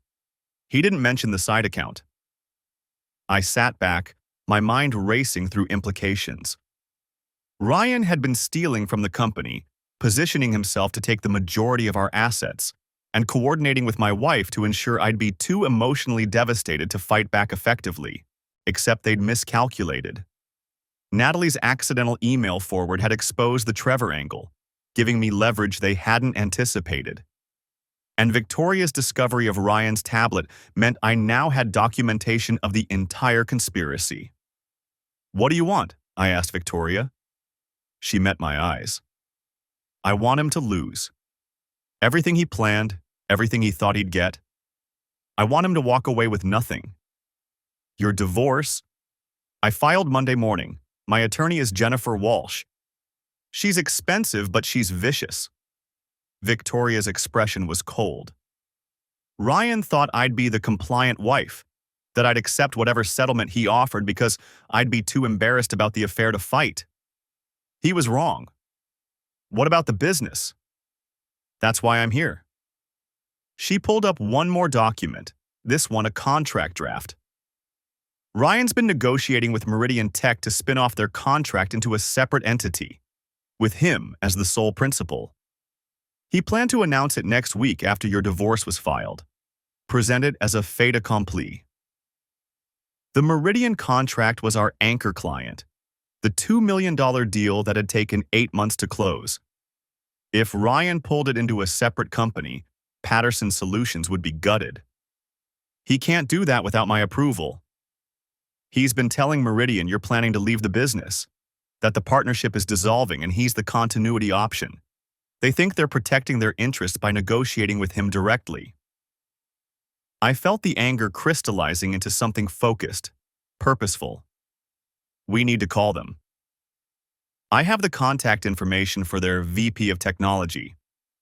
He didn't mention the side account. I sat back, my mind racing through implications. Ryan had been stealing from the company, positioning himself to take the majority of our assets, and coordinating with my wife to ensure I'd be too emotionally devastated to fight back effectively, except they'd miscalculated. Natalie's accidental email forward had exposed the Trevor angle, giving me leverage they hadn't anticipated. And Victoria's discovery of Ryan's tablet meant I now had documentation of the entire conspiracy. "What do you want?" I asked Victoria. She met my eyes. "I want him to lose. Everything he planned, everything he thought he'd get. I want him to walk away with nothing. Your divorce?" I filed Monday morning. My attorney is Jennifer Walsh. She's expensive, but she's vicious. Victoria's expression was cold. Ryan thought I'd be the compliant wife, that I'd accept whatever settlement he offered because I'd be too embarrassed about the affair to fight. He was wrong. "What about the business?" "That's why I'm here." She pulled up one more document, this one a contract draft. Ryan's been negotiating with Meridian Tech to spin off their contract into a separate entity, with him as the sole principal. He planned to announce it next week after your divorce was filed, present it as a fait accompli. The Meridian contract was our anchor client, the $2 million deal that had taken 8 months to close. If Ryan pulled it into a separate company, Patterson Solutions would be gutted. He can't do that without my approval. He's been telling Meridian you're planning to leave the business, that the partnership is dissolving and he's the continuity option. They think they're protecting their interests by negotiating with him directly. I felt the anger crystallizing into something focused, purposeful. "We need to call them. I have the contact information for their VP of Technology,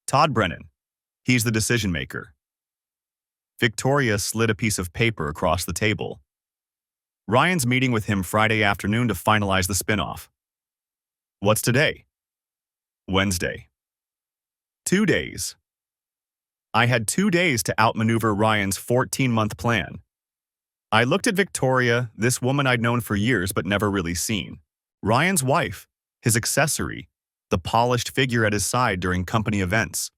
Todd Brennan. He's the decision maker." Victoria slid a piece of paper across the table. "Ryan's meeting with him Friday afternoon to finalize the spinoff." "What's today?" "Wednesday." 2 days. I had 2 days to outmaneuver Ryan's 14-month plan. I looked at Victoria, this woman I'd known for years but never really seen. Ryan's wife, his accessory, the polished figure at his side during company events.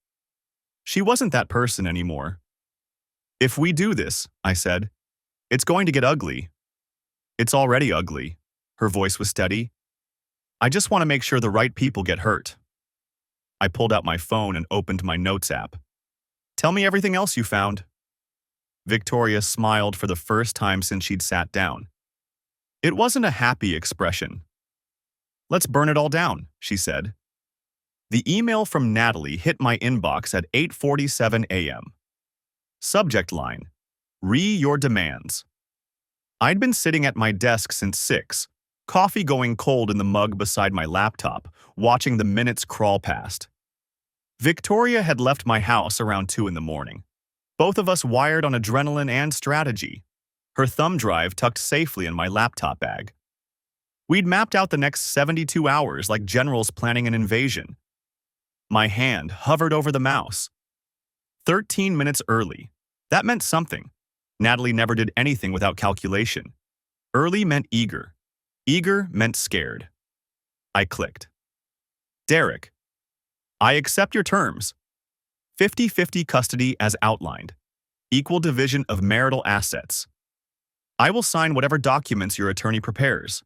She wasn't that person anymore. "If we do this," I said, "it's going to get ugly." "It's already ugly." Her voice was steady. "I just want to make sure the right people get hurt." I pulled out my phone and opened my notes app. "Tell me everything else you found." Victoria smiled for the first time since she'd sat down. It wasn't a happy expression. "Let's burn it all down," she said. The email from Natalie hit my inbox at 8:47 a.m. Subject line: "Re your demands." I'd been sitting at my desk since 6, coffee going cold in the mug beside my laptop, watching the minutes crawl past. Victoria had left my house around 2 in the morning. Both of us wired on adrenaline and strategy, her thumb drive tucked safely in my laptop bag. We'd mapped out the next 72 hours like generals planning an invasion. My hand hovered over the mouse. 13 minutes early. That meant something. Natalie never did anything without calculation. Early meant eager. Eager meant scared. I clicked. Derek, I accept your terms. 50-50 custody as outlined. Equal division of marital assets. I will sign whatever documents your attorney prepares.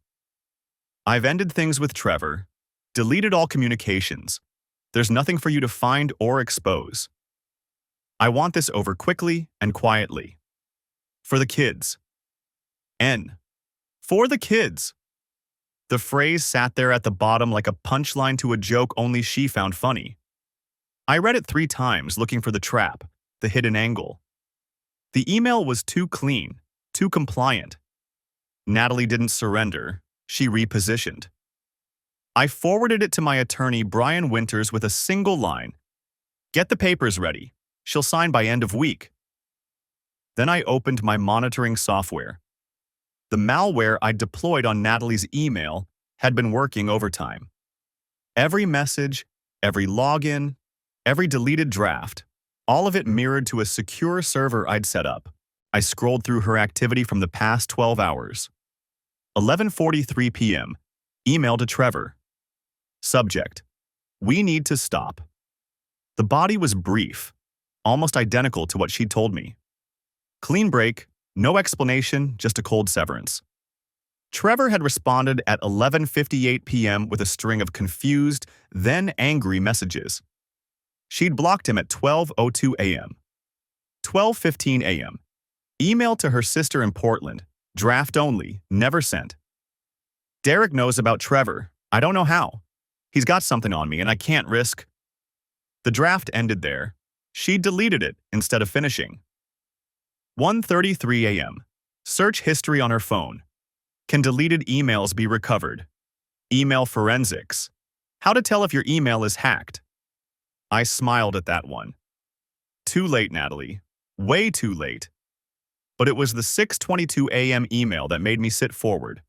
I've ended things with Trevor. Deleted all communications. There's nothing for you to find or expose. I want this over quickly and quietly. For the kids. N. For the kids. The phrase sat there at the bottom like a punchline to a joke only she found funny. I read it 3 times looking for the trap, the hidden angle. The email was too clean, too compliant. Natalie didn't surrender. She repositioned. I forwarded it to my attorney, Brian Winters, with a single line. Get the papers ready. She'll sign by end of week. Then I opened my monitoring software. The malware I deployed on Natalie's email had been working overtime. Every message, every login, every deleted draft, all of it mirrored to a secure server I'd set up. I scrolled through her activity from the past 12 hours. 11:43 p.m. Email to Trevor. Subject: We need to stop. The body was brief, almost identical to what she'd told me. Clean break, no explanation, just a cold severance. Trevor had responded at 11:58 p.m. with a string of confused, then angry messages. She'd blocked him at 12:02 a.m. 12:15 a.m. Email to her sister in Portland. Draft only, never sent. Derek knows about Trevor. I don't know how. He's got something on me and I can't risk. The draft ended there. She deleted it instead of finishing. 1:33 a.m. Search history on her phone. Can deleted emails be recovered? Email forensics. How to tell if your email is hacked. I smiled at that one. Too late, Natalie. Way too late. But it was the 6:22 a.m. email that made me sit forward.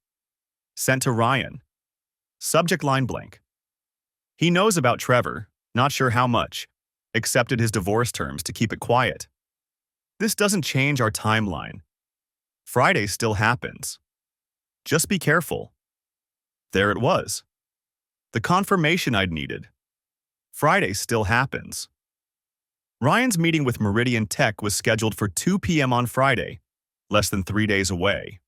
Sent to Ryan. Subject line blank. He knows about Trevor, not sure how much. Accepted his divorce terms to keep it quiet. This doesn't change our timeline. Friday still happens. Just be careful. There it was. The confirmation I'd needed. Friday still happens. Ryan's meeting with Meridian Tech was scheduled for 2 p.m. on Friday, less than 3 days away.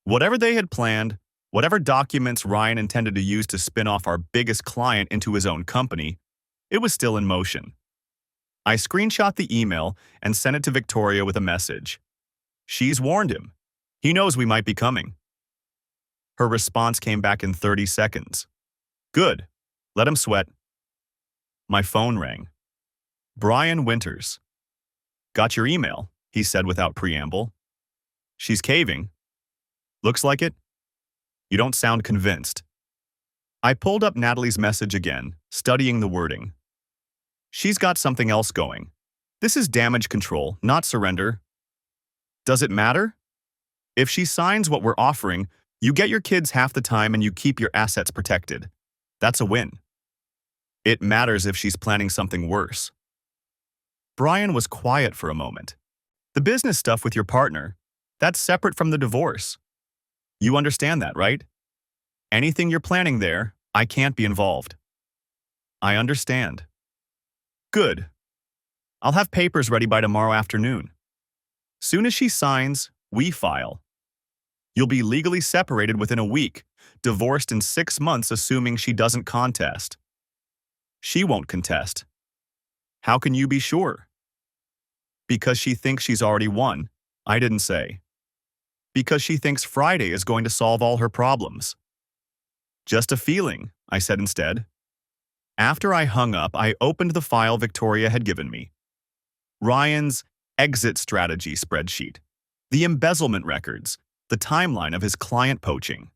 Whatever they had planned, whatever documents Ryan intended to use to spin off our biggest client into his own company, it was still in motion. I screenshot the email and sent it to Victoria with a message. She's warned him. He knows we might be coming. Her response came back in 30 seconds. Good. Let him sweat. My phone rang. Brian Winters. Got your email, he said without preamble. She's caving. Looks like it. You don't sound convinced. I pulled up Natalie's message again, studying the wording. She's got something else going. This is damage control, not surrender. Does it matter? If she signs what we're offering, you get your kids half the time and you keep your assets protected. That's a win. It matters if she's planning something worse. Brian was quiet for a moment. The business stuff with your partner, that's separate from the divorce. You understand that, right? Anything you're planning there, I can't be involved. I understand. Good. I'll have papers ready by tomorrow afternoon. Soon as she signs, we file. You'll be legally separated within a week, divorced in 6 months assuming she doesn't contest. She won't contest. How can you be sure? Because she thinks she's already won, I didn't say. Because she thinks Friday is going to solve all her problems. Just a feeling, I said instead. After I hung up, I opened the file Victoria had given me. Ryan's exit strategy spreadsheet, the embezzlement records, the timeline of his client poaching.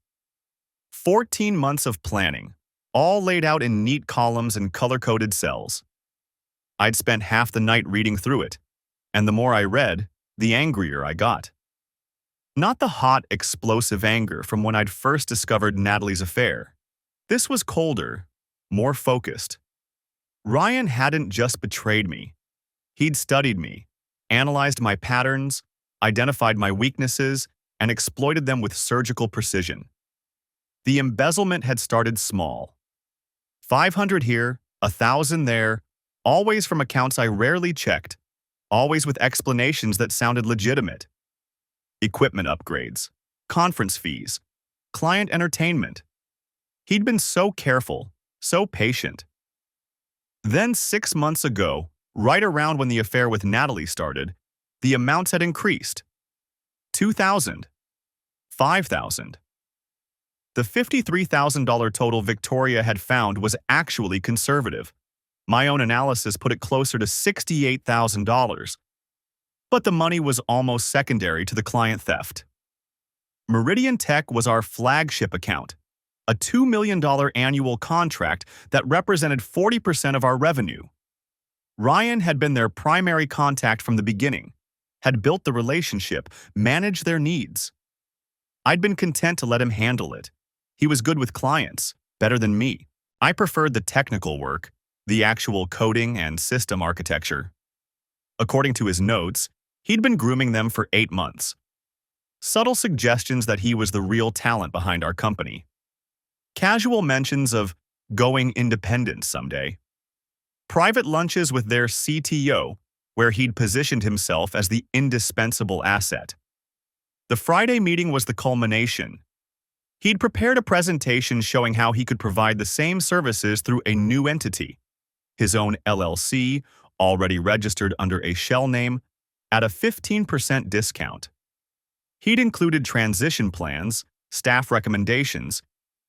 14 months of planning, all laid out in neat columns and color-coded cells. I'd spent half the night reading through it, and the more I read, the angrier I got. Not the hot, explosive anger from when I'd first discovered Natalie's affair. This was colder, more focused. Ryan hadn't just betrayed me. He'd studied me, analyzed my patterns, identified my weaknesses, and exploited them with surgical precision. The embezzlement had started small. 500 here, 1,000 there, always from accounts I rarely checked, always with explanations that sounded legitimate. Equipment upgrades, conference fees, client entertainment. He'd been so careful, so patient. Then 6 months ago, right around when the affair with Natalie started, the amounts had increased. 2,000, 5,000. The $53,000 total Victoria had found was actually conservative. My own analysis put it closer to $68,000. But the money was almost secondary to the client theft. Meridian Tech was our flagship account, a $2 million annual contract that represented 40% of our revenue. Ryan had been their primary contact from the beginning, had built the relationship, managed their needs. I'd been content to let him handle it. He was good with clients, better than me. I preferred the technical work, the actual coding and system architecture. According to his notes, he'd been grooming them for 8 months. Subtle suggestions that he was the real talent behind our company. Casual mentions of going independent someday. Private lunches with their CTO, where he'd positioned himself as the indispensable asset. The Friday meeting was the culmination. He'd prepared a presentation showing how he could provide the same services through a new entity, his own LLC, already registered under a shell name, at a 15% discount. He'd included transition plans, staff recommendations,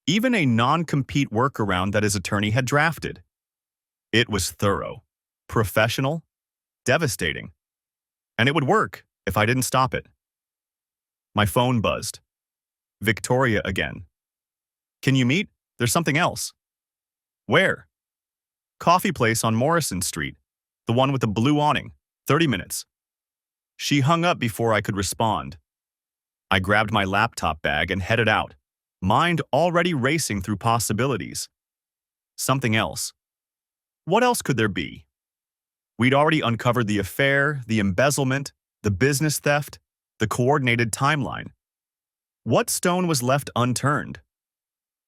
even a non-compete workaround that his attorney had drafted. It was thorough, professional, devastating. And it would work if I didn't stop it. My phone buzzed. Victoria again. Can you meet? There's something else. Where? Coffee place on Morrison Street, the one with the blue awning, 30 minutes. She hung up before I could respond. I grabbed my laptop bag and headed out, mind already racing through possibilities. Something else. What else could there be? We'd already uncovered the affair, the embezzlement, the business theft, the coordinated timeline. What stone was left unturned?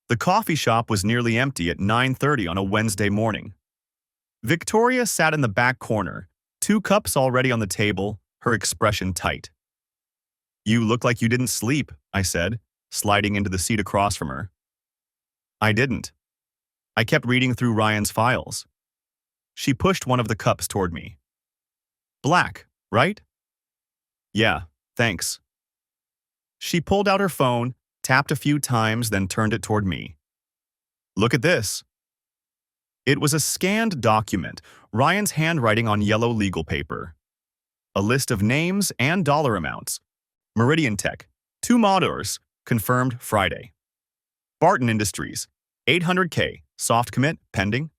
The coffee shop was nearly empty at 9:30 on a Wednesday morning. Victoria sat in the back corner, 2 cups already on the table, her expression tight. You look like you didn't sleep, I said, sliding into the seat across from her. I didn't. I kept reading through Ryan's files. She pushed one of the cups toward me. Black, right? Yeah, thanks. She pulled out her phone, tapped a few times, then turned it toward me. Look at this. It was a scanned document, Ryan's handwriting on yellow legal paper. A list of names and dollar amounts. Meridian Tech, 2 Modors, confirmed Friday. Barton Industries, $800K, soft commit, pending.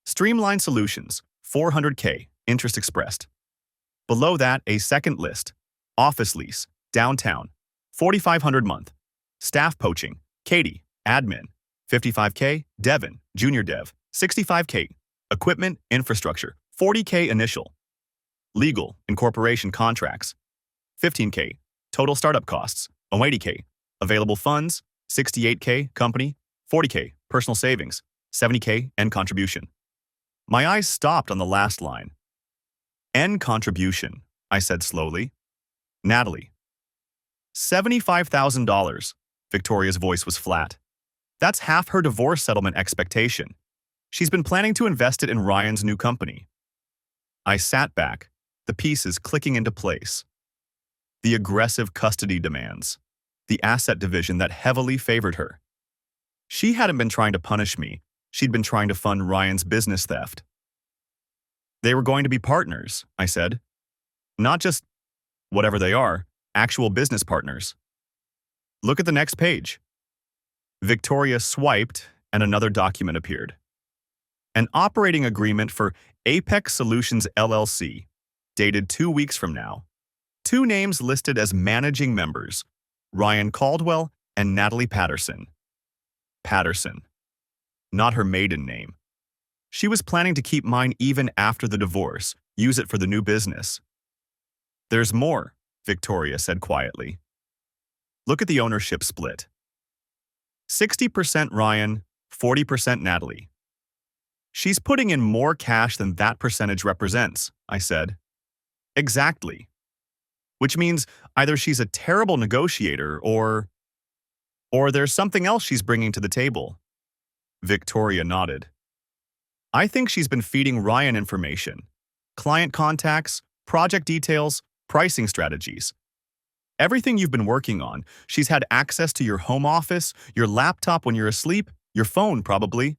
Streamline Solutions, $400K, interest expressed. Below that, a second list. Office lease, downtown, $4,500 month. Staff poaching, Katie, admin, $55K, Devin, junior dev, $65K. Equipment, infrastructure, $40K initial. Legal, incorporation contracts, $15K. Total startup costs, $80K. Available funds, $68K, company, $40K, personal savings, $70K, end contribution. My eyes stopped on the last line. End contribution, I said slowly. Natalie. $75,000. Victoria's voice was flat. That's half her divorce settlement expectation. She's been planning to invest it in Ryan's new company. I sat back, the pieces clicking into place. The aggressive custody demands, the asset division that heavily favored her. She hadn't been trying to punish me. She'd been trying to fund Ryan's business theft. They were going to be partners, I said. Not just, whatever they are, actual business partners. Look at the next page. Victoria swiped, and another document appeared. An operating agreement for Apex Solutions LLC, dated 2 weeks from now. 2 names listed as managing members, Ryan Caldwell and Natalie Patterson. Patterson. Not her maiden name. She was planning to keep mine even after the divorce, use it for the new business. There's more, Victoria said quietly. Look at the ownership split. 60% Ryan, 40% Natalie. She's putting in more cash than that percentage represents, I said. Exactly. Which means either she's a terrible negotiator or there's something else she's bringing to the table. Victoria nodded. I think she's been feeding Ryan information. Client contacts, project details, pricing strategies. Everything you've been working on, she's had access to your home office, your laptop when you're asleep, your phone probably.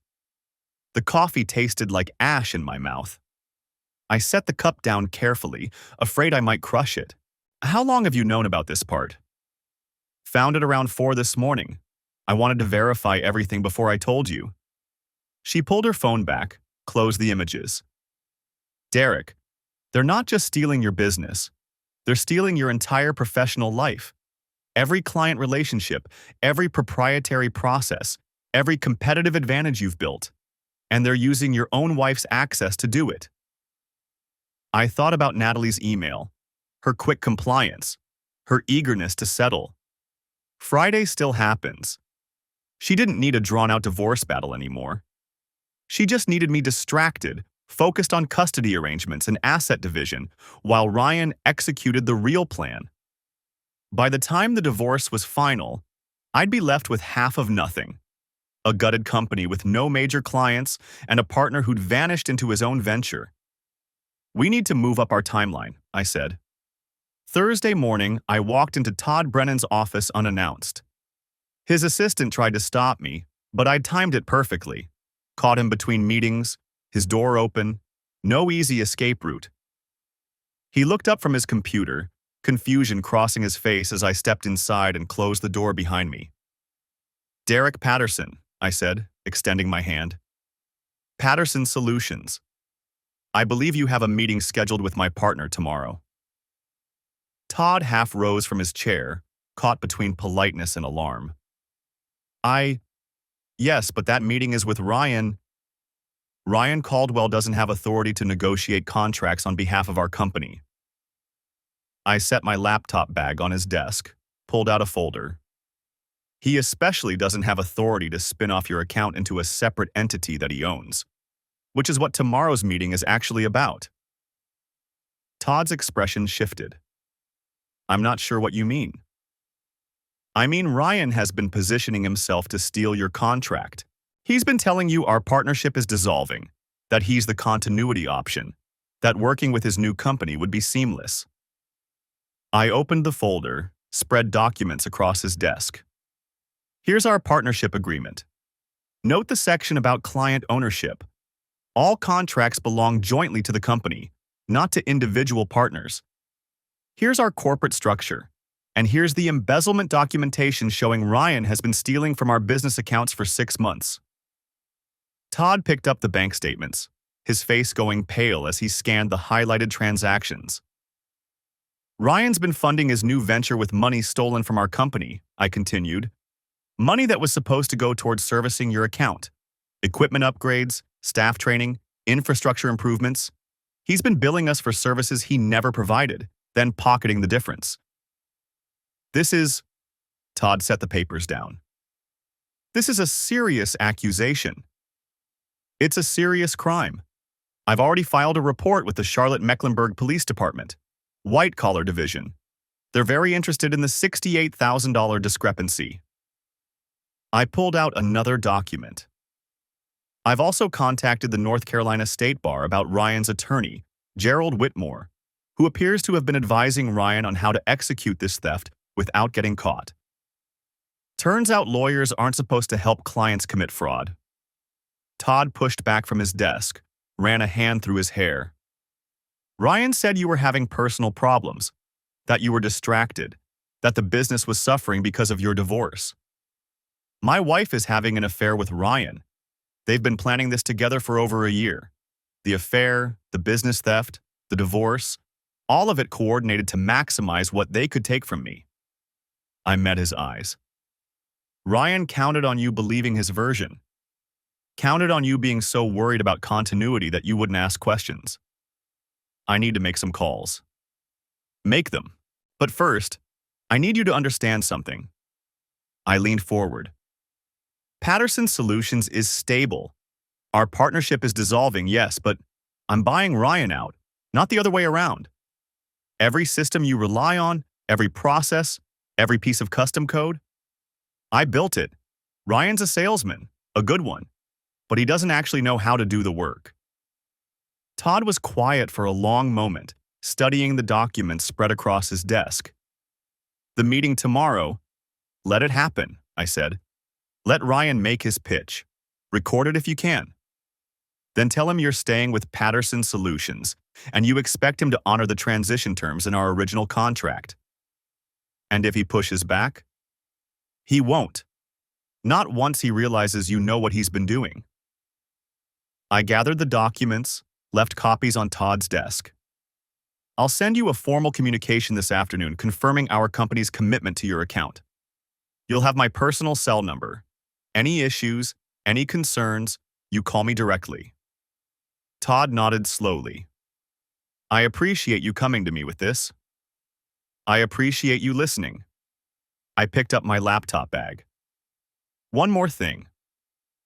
The coffee tasted like ash in my mouth. I set the cup down carefully, afraid I might crush it. How long have you known about this part? Found it around 4 this morning. I wanted to verify everything before I told you. She pulled her phone back, closed the images. Derek, they're not just stealing your business. They're stealing your entire professional life. Every client relationship, every proprietary process, every competitive advantage you've built. And they're using your own wife's access to do it. I thought about Natalie's email, her quick compliance, her eagerness to settle. Friday still happens. She didn't need a drawn-out divorce battle anymore. She just needed me distracted, focused on custody arrangements and asset division, while Ryan executed the real plan. By the time the divorce was final, I'd be left with half of nothing. A gutted company with no major clients and a partner who'd vanished into his own venture. We need to move up our timeline, I said. Thursday morning, I walked into Todd Brennan's office unannounced. His assistant tried to stop me, but I'd timed it perfectly. Caught him between meetings, his door open, no easy escape route. He looked up from his computer, confusion crossing his face as I stepped inside and closed the door behind me. Derek Patterson, I said, extending my hand. Patterson Solutions. I believe you have a meeting scheduled with my partner tomorrow. Todd half rose from his chair, caught between politeness and alarm. Yes, but that meeting is with Ryan. Ryan Caldwell doesn't have authority to negotiate contracts on behalf of our company. I set my laptop bag on his desk, pulled out a folder. He especially doesn't have authority to spin off your account into a separate entity that he owns, which is what tomorrow's meeting is actually about. Todd's expression shifted. I'm not sure what you mean. I mean, Ryan has been positioning himself to steal your contract. He's been telling you our partnership is dissolving, that he's the continuity option, that working with his new company would be seamless. I opened the folder, spread documents across his desk. Here's our partnership agreement. Note the section about client ownership. All contracts belong jointly to the company, not to individual partners. Here's our corporate structure, and here's the embezzlement documentation showing Ryan has been stealing from our business accounts for 6 months. Todd picked up the bank statements, his face going pale as he scanned the highlighted transactions. Ryan's been funding his new venture with money stolen from our company, I continued. Money that was supposed to go towards servicing your account. Equipment upgrades, staff training, infrastructure improvements. He's been billing us for services he never provided, then pocketing the difference. Todd set the papers down. This is a serious accusation. It's a serious crime. I've already filed a report with the Charlotte-Mecklenburg Police Department, White Collar Division. They're very interested in the $68,000 discrepancy. I pulled out another document. I've also contacted the North Carolina State Bar about Ryan's attorney, Gerald Whitmore, who appears to have been advising Ryan on how to execute this theft without getting caught. Turns out lawyers aren't supposed to help clients commit fraud. Todd pushed back from his desk, ran a hand through his hair. Ryan said you were having personal problems, that you were distracted, that the business was suffering because of your divorce. My wife is having an affair with Ryan. They've been planning this together for over a year. The affair, the business theft, the divorce, all of it coordinated to maximize what they could take from me. I met his eyes. Ryan counted on you believing his version. Counted on you being so worried about continuity that you wouldn't ask questions. I need to make some calls. Make them. But first, I need you to understand something. I leaned forward. Patterson Solutions is stable. Our partnership is dissolving, yes, but I'm buying Ryan out, not the other way around. Every system you rely on, every process, every piece of custom code, I built it. Ryan's a salesman, a good one, but he doesn't actually know how to do the work. Todd was quiet for a long moment, studying the documents spread across his desk. The meeting tomorrow, let it happen, I said. Let Ryan make his pitch. Record it if you can. Then tell him you're staying with Patterson Solutions, and you expect him to honor the transition terms in our original contract. And if he pushes back? He won't. Not once he realizes you know what he's been doing. I gathered the documents, left copies on Todd's desk. I'll send you a formal communication this afternoon confirming our company's commitment to your account. You'll have my personal cell number. Any issues, any concerns, you call me directly. Todd nodded slowly. I appreciate you coming to me with this. I appreciate you listening. I picked up my laptop bag. One more thing.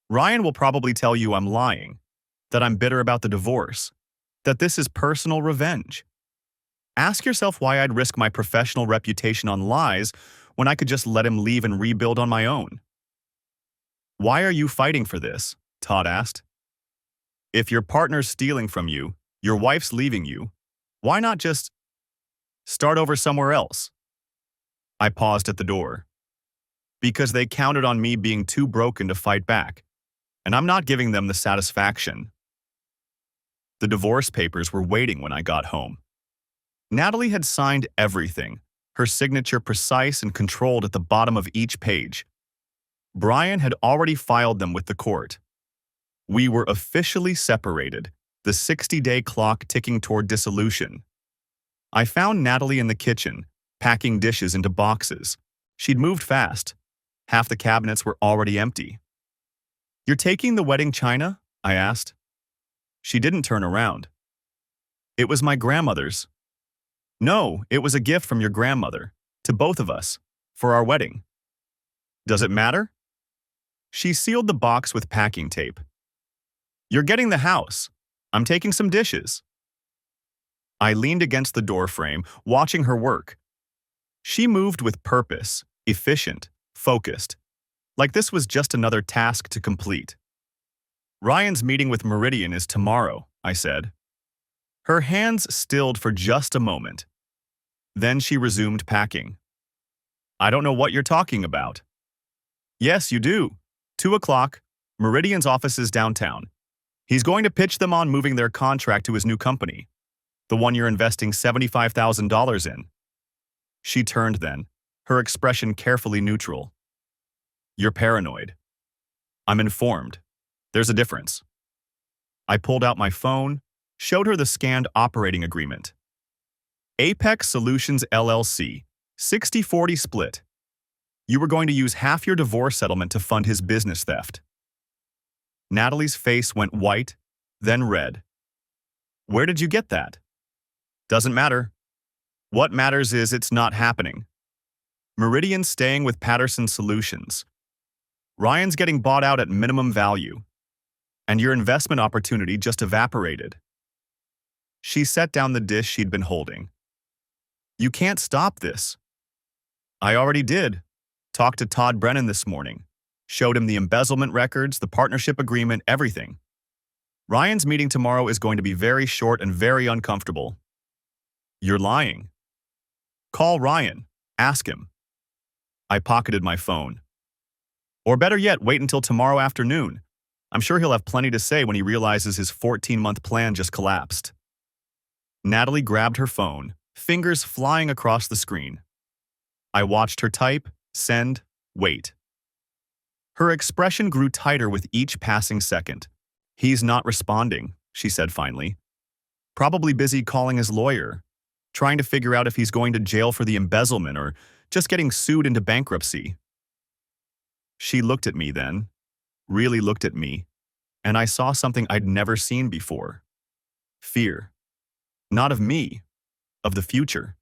Ryan will probably tell you I'm lying, that I'm bitter about the divorce, that this is personal revenge. Ask yourself why I'd risk my professional reputation on lies when I could just let him leave and rebuild on my own. Why are you fighting for this? Todd asked. If your partner's stealing from you, your wife's leaving you, why not just start over somewhere else? I paused at the door. Because they counted on me being too broken to fight back, and I'm not giving them the satisfaction. The divorce papers were waiting when I got home. Natalie had signed everything, her signature precise and controlled at the bottom of each page. Brian had already filed them with the court. We were officially separated, the 60-day clock ticking toward dissolution. I found Natalie in the kitchen, packing dishes into boxes. She'd moved fast. Half the cabinets were already empty. You're taking the wedding china? I asked. She didn't turn around. It was my grandmother's. No, it was a gift from your grandmother, to both of us, for our wedding. Does it matter? She sealed the box with packing tape. You're getting the house. I'm taking some dishes. I leaned against the doorframe, watching her work. She moved with purpose, efficient, focused, like this was just another task to complete. Ryan's meeting with Meridian is tomorrow, I said. Her hands stilled for just a moment. Then she resumed packing. I don't know what you're talking about. Yes, you do. 2 o'clock, Meridian's office is downtown. He's going to pitch them on moving their contract to his new company, the one you're investing $75,000 in. She turned then, her expression carefully neutral. You're paranoid. I'm informed. There's a difference. I pulled out my phone, showed her the scanned operating agreement. Apex Solutions LLC, 60-40 split. You were going to use half your divorce settlement to fund his business theft. Natalie's face went white, then red. Where did you get that? Doesn't matter. What matters is it's not happening. Meridian's staying with Patterson Solutions. Ryan's getting bought out at minimum value. And your investment opportunity just evaporated. She set down the dish she'd been holding. You can't stop this. I already did. Talked to Todd Brennan this morning. Showed him the embezzlement records, the partnership agreement, everything. Ryan's meeting tomorrow is going to be very short and very uncomfortable. You're lying. Call Ryan. Ask him. I pocketed my phone. Or better yet, wait until tomorrow afternoon. I'm sure he'll have plenty to say when he realizes his 14-month plan just collapsed. Natalie grabbed her phone, fingers flying across the screen. I watched her type, send, wait. Her expression grew tighter with each passing second. He's not responding, she said finally. Probably busy calling his lawyer, trying to figure out if he's going to jail for the embezzlement or just getting sued into bankruptcy. She looked at me then, really looked at me. and I saw something I'd never seen before. Fear. Not of me, of the future.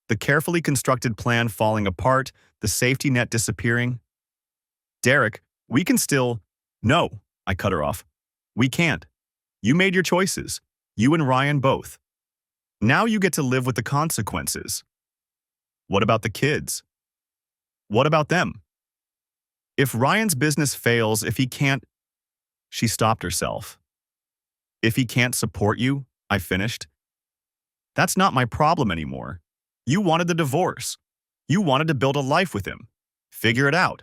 The carefully constructed plan falling apart, the safety net disappearing. Derek, we can still… No, I cut her off. We can't. You made your choices. You and Ryan both. Now you get to live with the consequences. What about the kids? What about them? If Ryan's business fails, if he can't… She stopped herself. If he can't support you, I finished. That's not my problem anymore. You wanted the divorce. You wanted to build a life with him. Figure it out.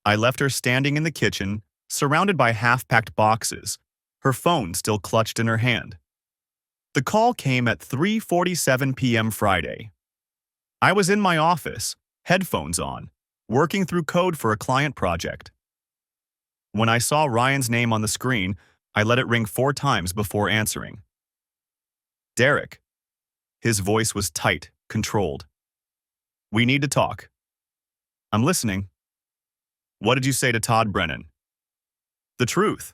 I left her standing in the kitchen, surrounded by half-packed boxes, her phone still clutched in her hand. The call came at 3:47 p.m. Friday. I was in my office, headphones on, working through code for a client project. When I saw Ryan's name on the screen, I let it ring 4 times before answering. Derek. His voice was tight, controlled. We need to talk. I'm listening. What did you say to Todd Brennan? The truth.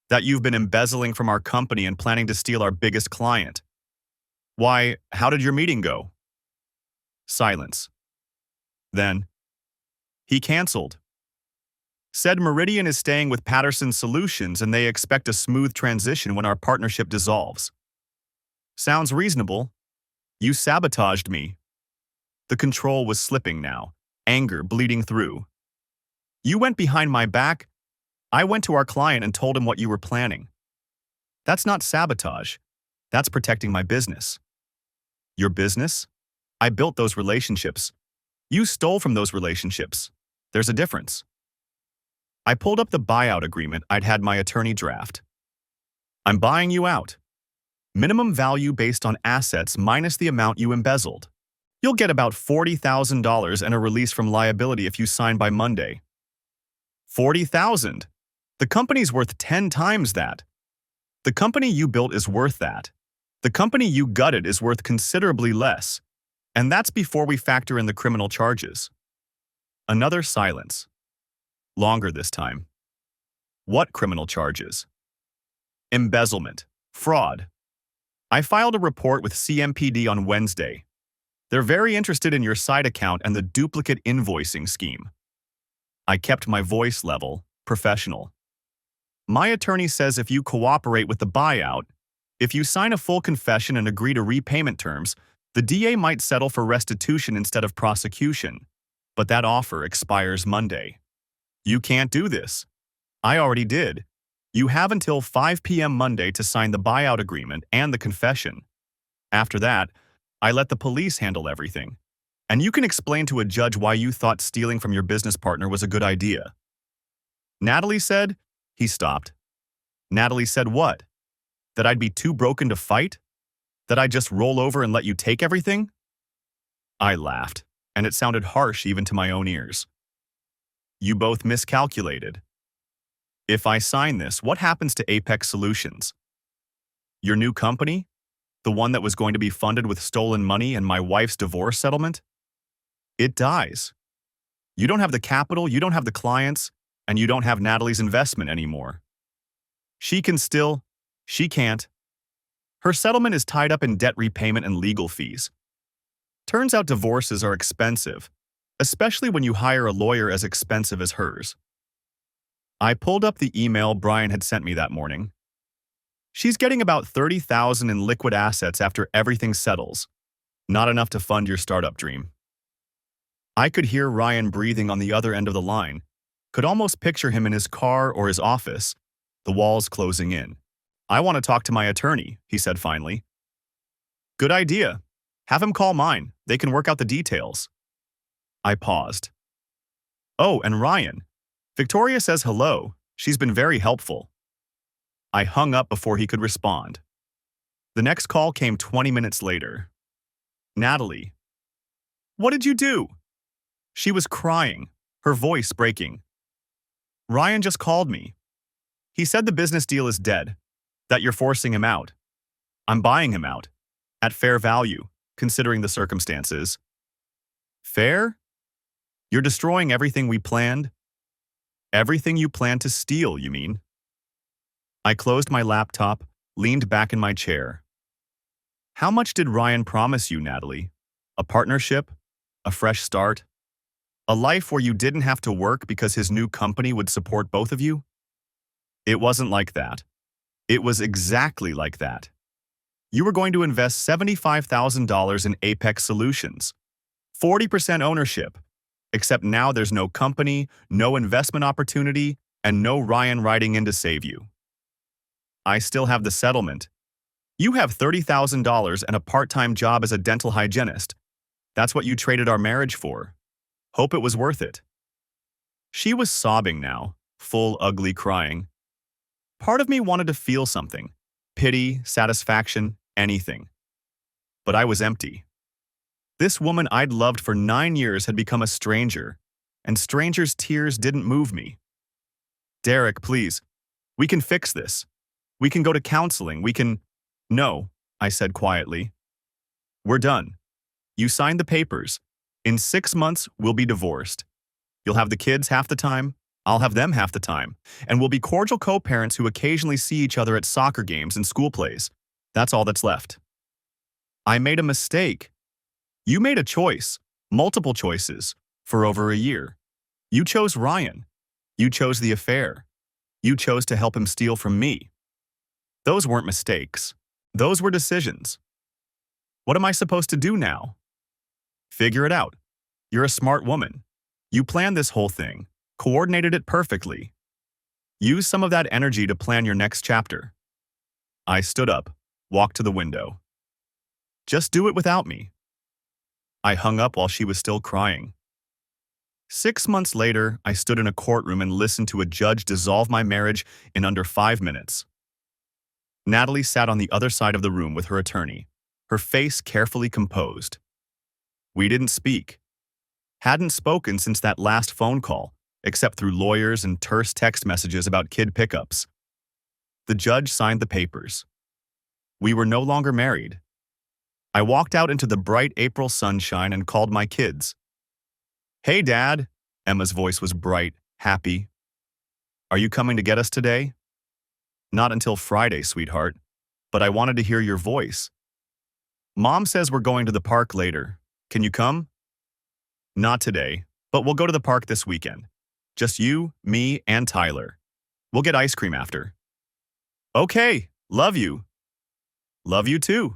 That you've been embezzling from our company and planning to steal our biggest client. Why, how did your meeting go? Silence. Then, he canceled. Said Meridian is staying with Patterson Solutions and they expect a smooth transition when our partnership dissolves. Sounds reasonable. You sabotaged me. The control was slipping now, anger bleeding through. You went behind my back. I went to our client and told him what you were planning. That's not sabotage. That's protecting my business. Your business? I built those relationships. You stole from those relationships. There's a difference. I pulled up the buyout agreement I'd had my attorney draft. I'm buying you out. Minimum value based on assets minus the amount you embezzled. You'll get about $40,000 and a release from liability if you sign by Monday. $40,000. The company's worth 10 times that. The company you built is worth that. The company you gutted is worth considerably less. And that's before we factor in the criminal charges. Another silence. Longer this time. What criminal charges? Embezzlement. Fraud. I filed a report with CMPD on Wednesday. They're very interested in your side account and the duplicate invoicing scheme. I kept my voice level, professional. My attorney says if you cooperate with the buyout, if you sign a full confession and agree to repayment terms, the DA might settle for restitution instead of prosecution. But that offer expires Monday. You can't do this. I already did. You have until 5 p.m. Monday to sign the buyout agreement and the confession. After that, I let the police handle everything. And you can explain to a judge why you thought stealing from your business partner was a good idea. Natalie said… He stopped. Natalie said what? That I'd be too broken to fight? That I'd just roll over and let you take everything? I laughed, and it sounded harsh even to my own ears. You both miscalculated. If I sign this, what happens to Apex Solutions? Your new company? The one that was going to be funded with stolen money and my wife's divorce settlement? It dies. You don't have the capital, you don't have the clients, and you don't have Natalie's investment anymore. She can't. Her settlement is tied up in debt repayment and legal fees. Turns out divorces are expensive, especially when you hire a lawyer as expensive as hers. I pulled up the email Brian had sent me that morning. She's getting about $30,000 in liquid assets after everything settles. Not enough to fund your startup dream. I could hear Ryan breathing on the other end of the line, could almost picture him in his car or his office, the walls closing in. I want to talk to my attorney, he said finally. Good idea. Have him call mine. They can work out the details. I paused. Oh, and Ryan. Victoria says hello. She's been very helpful. I hung up before he could respond. The next call came 20 minutes later. Natalie. What did you do? She was crying, her voice breaking. Ryan just called me. He said the business deal is dead, that you're forcing him out. I'm buying him out, at fair value, considering the circumstances. Fair? You're destroying everything we planned? Everything you plan to steal, you mean? I closed my laptop, leaned back in my chair. How much did Ryan promise you, Natalie? A partnership? A fresh start? A life where you didn't have to work because his new company would support both of you? It wasn't like that. It was exactly like that. You were going to invest $75,000 in Apex Solutions, 40% ownership, except now there's no company, no investment opportunity, and no Ryan riding in to save you. I still have the settlement. You have $30,000 and a part-time job as a dental hygienist. That's what you traded our marriage for. Hope it was worth it. She was sobbing now, full ugly crying. Part of me wanted to feel something. Pity, satisfaction, anything. But I was empty. This woman I'd loved for 9 years had become a stranger, and strangers' tears didn't move me. Derek, please. We can fix this. We can go to counseling. We can… No, I said quietly. We're done. You signed the papers. In 6 months, we'll be divorced. You'll have the kids half the time, I'll have them half the time, and we'll be cordial co-parents who occasionally see each other at soccer games and school plays. That's all that's left. I made a mistake. You made a choice, multiple choices, for over a year. You chose Ryan. You chose the affair. You chose to help him steal from me. Those weren't mistakes. Those were decisions. What am I supposed to do now? Figure it out. You're a smart woman. You planned this whole thing, coordinated it perfectly. Use some of that energy to plan your next chapter. I stood up, walked to the window. Just do it without me. I hung up while she was still crying. 6 months later, I stood in a courtroom and listened to a judge dissolve my marriage in under 5 minutes. Natalie sat on the other side of the room with her attorney, her face carefully composed. We didn't speak. Hadn't spoken since that last phone call, except through lawyers and terse text messages about kid pickups. The judge signed the papers. We were no longer married. I walked out into the bright April sunshine and called my kids. Hey, Dad. Emma's voice was bright, happy. Are you coming to get us today? Not until Friday, sweetheart, but I wanted to hear your voice. Mom says we're going to the park later. Can you come? Not today, but we'll go to the park this weekend. Just you, me, and Tyler. We'll get ice cream after. Okay, love you. Love you too.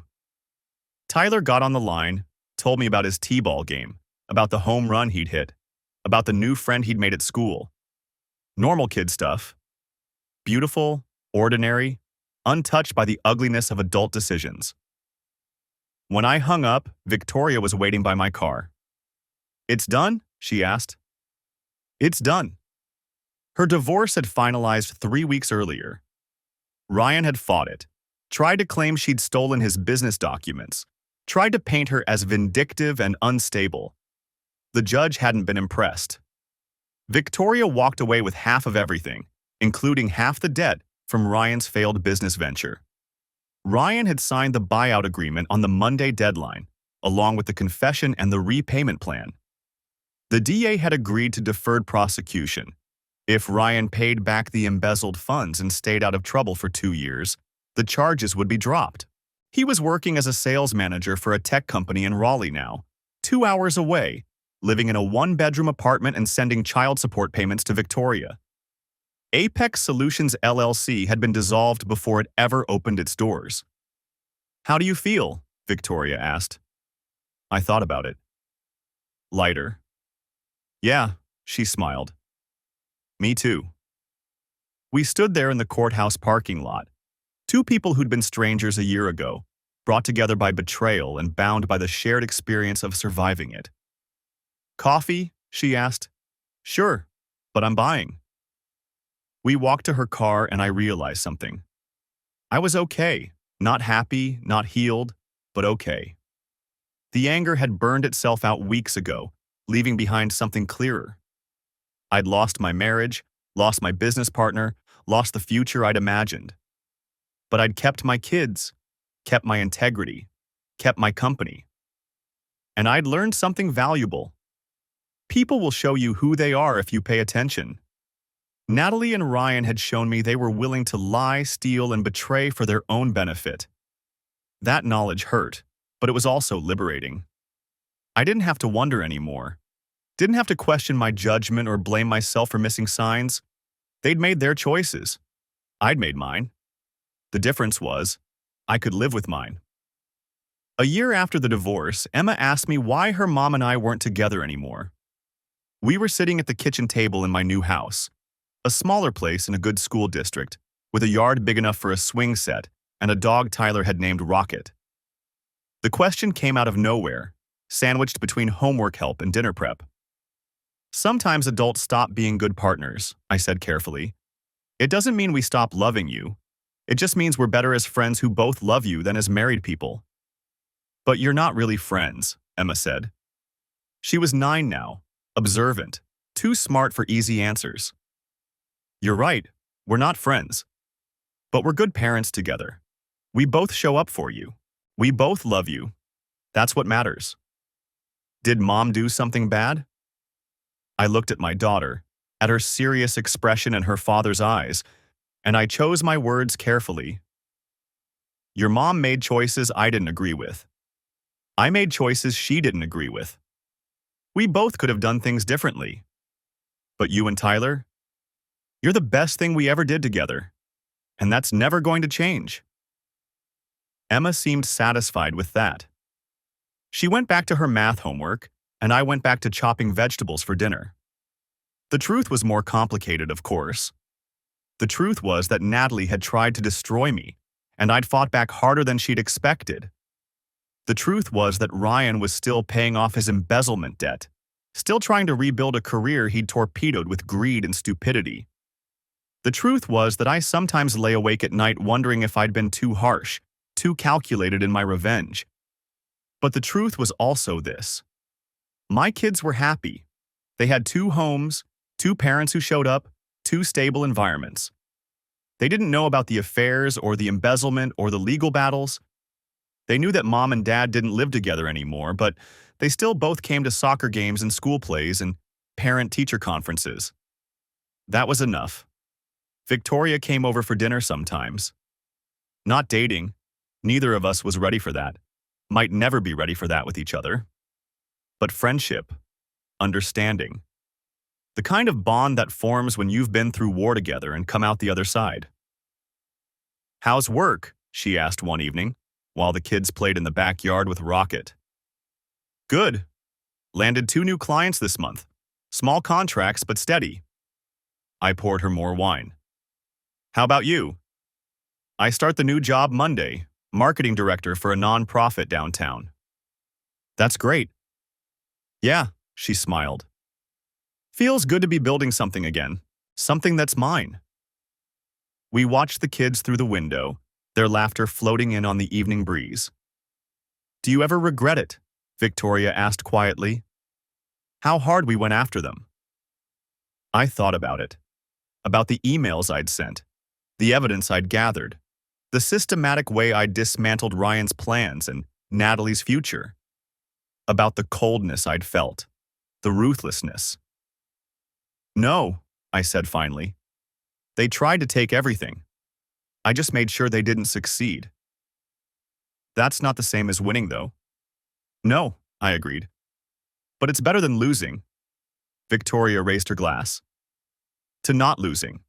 Tyler got on the line, told me about his t-ball game, about the home run he'd hit, about the new friend he'd made at school. Normal kid stuff. Beautiful, ordinary, untouched by the ugliness of adult decisions. When I hung up, Victoria was waiting by my car. It's done? She asked. It's done. Her divorce had finalized 3 weeks earlier. Ryan had fought it, tried to claim she'd stolen his business documents, tried to paint her as vindictive and unstable. The judge hadn't been impressed. Victoria walked away with half of everything, including half the debt from Ryan's failed business venture. Ryan had signed the buyout agreement on the Monday deadline, along with the confession and the repayment plan. The DA had agreed to deferred prosecution. If Ryan paid back the embezzled funds and stayed out of trouble for 2 years, the charges would be dropped. He was working as a sales manager for a tech company in Raleigh now, 2 hours away, living in a 1-bedroom apartment and sending child support payments to Victoria. Apex Solutions LLC had been dissolved before it ever opened its doors. How do you feel? Victoria asked. I thought about it. Lighter. Yeah, she smiled. Me too. We stood there in the courthouse parking lot. 2 people who'd been strangers a year ago, brought together by betrayal and bound by the shared experience of surviving it. Coffee? She asked. Sure, but I'm buying. We walked to her car and I realized something. I was okay, not happy, not healed, but okay. The anger had burned itself out weeks ago, leaving behind something clearer. I'd lost my marriage, lost my business partner, lost the future I'd imagined. But I'd kept my kids, kept my integrity, kept my company. And I'd learned something valuable. People will show you who they are if you pay attention. Natalie and Ryan had shown me they were willing to lie, steal, and betray for their own benefit. That knowledge hurt, but it was also liberating. I didn't have to wonder anymore. Didn't have to question my judgment or blame myself for missing signs. They'd made their choices. I'd made mine. The difference was, I could live with mine. A year after the divorce, Emma asked me why her mom and I weren't together anymore. We were sitting at the kitchen table in my new house, a smaller place in a good school district, with a yard big enough for a swing set and a dog Tyler had named Rocket. The question came out of nowhere, sandwiched between homework help and dinner prep. Sometimes adults stop being good partners, I said carefully. It doesn't mean we stop loving you. It just means we're better as friends who both love you than as married people. But you're not really friends, Emma said. She was 9 now, observant, too smart for easy answers. You're right, we're not friends. But we're good parents together. We both show up for you. We both love you. That's what matters. Did Mom do something bad? I looked at my daughter, at her serious expression in her father's eyes, and I chose my words carefully. Your mom made choices I didn't agree with. I made choices she didn't agree with. We both could have done things differently. But you and Tyler? You're the best thing we ever did together. And that's never going to change. Emma seemed satisfied with that. She went back to her math homework, and I went back to chopping vegetables for dinner. The truth was more complicated, of course. The truth was that Natalie had tried to destroy me, and I'd fought back harder than she'd expected. The truth was that Ryan was still paying off his embezzlement debt, still trying to rebuild a career he'd torpedoed with greed and stupidity. The truth was that I sometimes lay awake at night wondering if I'd been too harsh, too calculated in my revenge. But the truth was also this. My kids were happy. They had 2 homes, 2 parents who showed up, 2 stable environments. They didn't know about the affairs or the embezzlement or the legal battles. They knew that Mom and Dad didn't live together anymore, but they still both came to soccer games and school plays and parent-teacher conferences. That was enough. Victoria came over for dinner sometimes. Not dating. Neither of us was ready for that. Might never be ready for that with each other. But friendship. Understanding. The kind of bond that forms when you've been through war together and come out the other side. How's work? She asked one evening, while the kids played in the backyard with Rocket. Good. Landed 2 new clients this month. Small contracts, but steady. I poured her more wine. How about you? I start the new job Monday, marketing director for a non-profit downtown. That's great. Yeah, she smiled. Feels good to be building something again, something that's mine. We watched the kids through the window, their laughter floating in on the evening breeze. Do you ever regret it? Victoria asked quietly. How hard we went after them. I thought about it. About the emails I'd sent, the evidence I'd gathered, the systematic way I'd dismantled Ryan's plans and Natalie's future. About the coldness I'd felt, the ruthlessness. No, I said finally. They tried to take everything. I just made sure they didn't succeed. That's not the same as winning, though. No, I agreed. But it's better than losing. Victoria raised her glass. To not losing.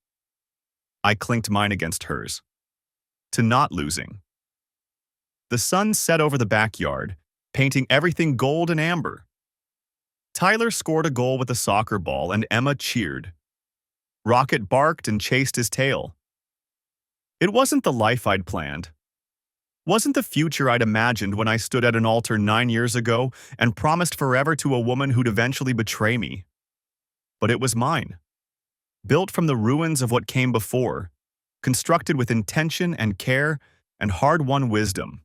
I clinked mine against hers. To not losing. The sun set over the backyard, painting everything gold and amber. Tyler scored a goal with a soccer ball and Emma cheered. Rocket barked and chased his tail. It wasn't the life I'd planned. Wasn't the future I'd imagined when I stood at an altar 9 years ago and promised forever to a woman who'd eventually betray me. But it was mine. Built from the ruins of what came before, constructed with intention and care and hard-won wisdom.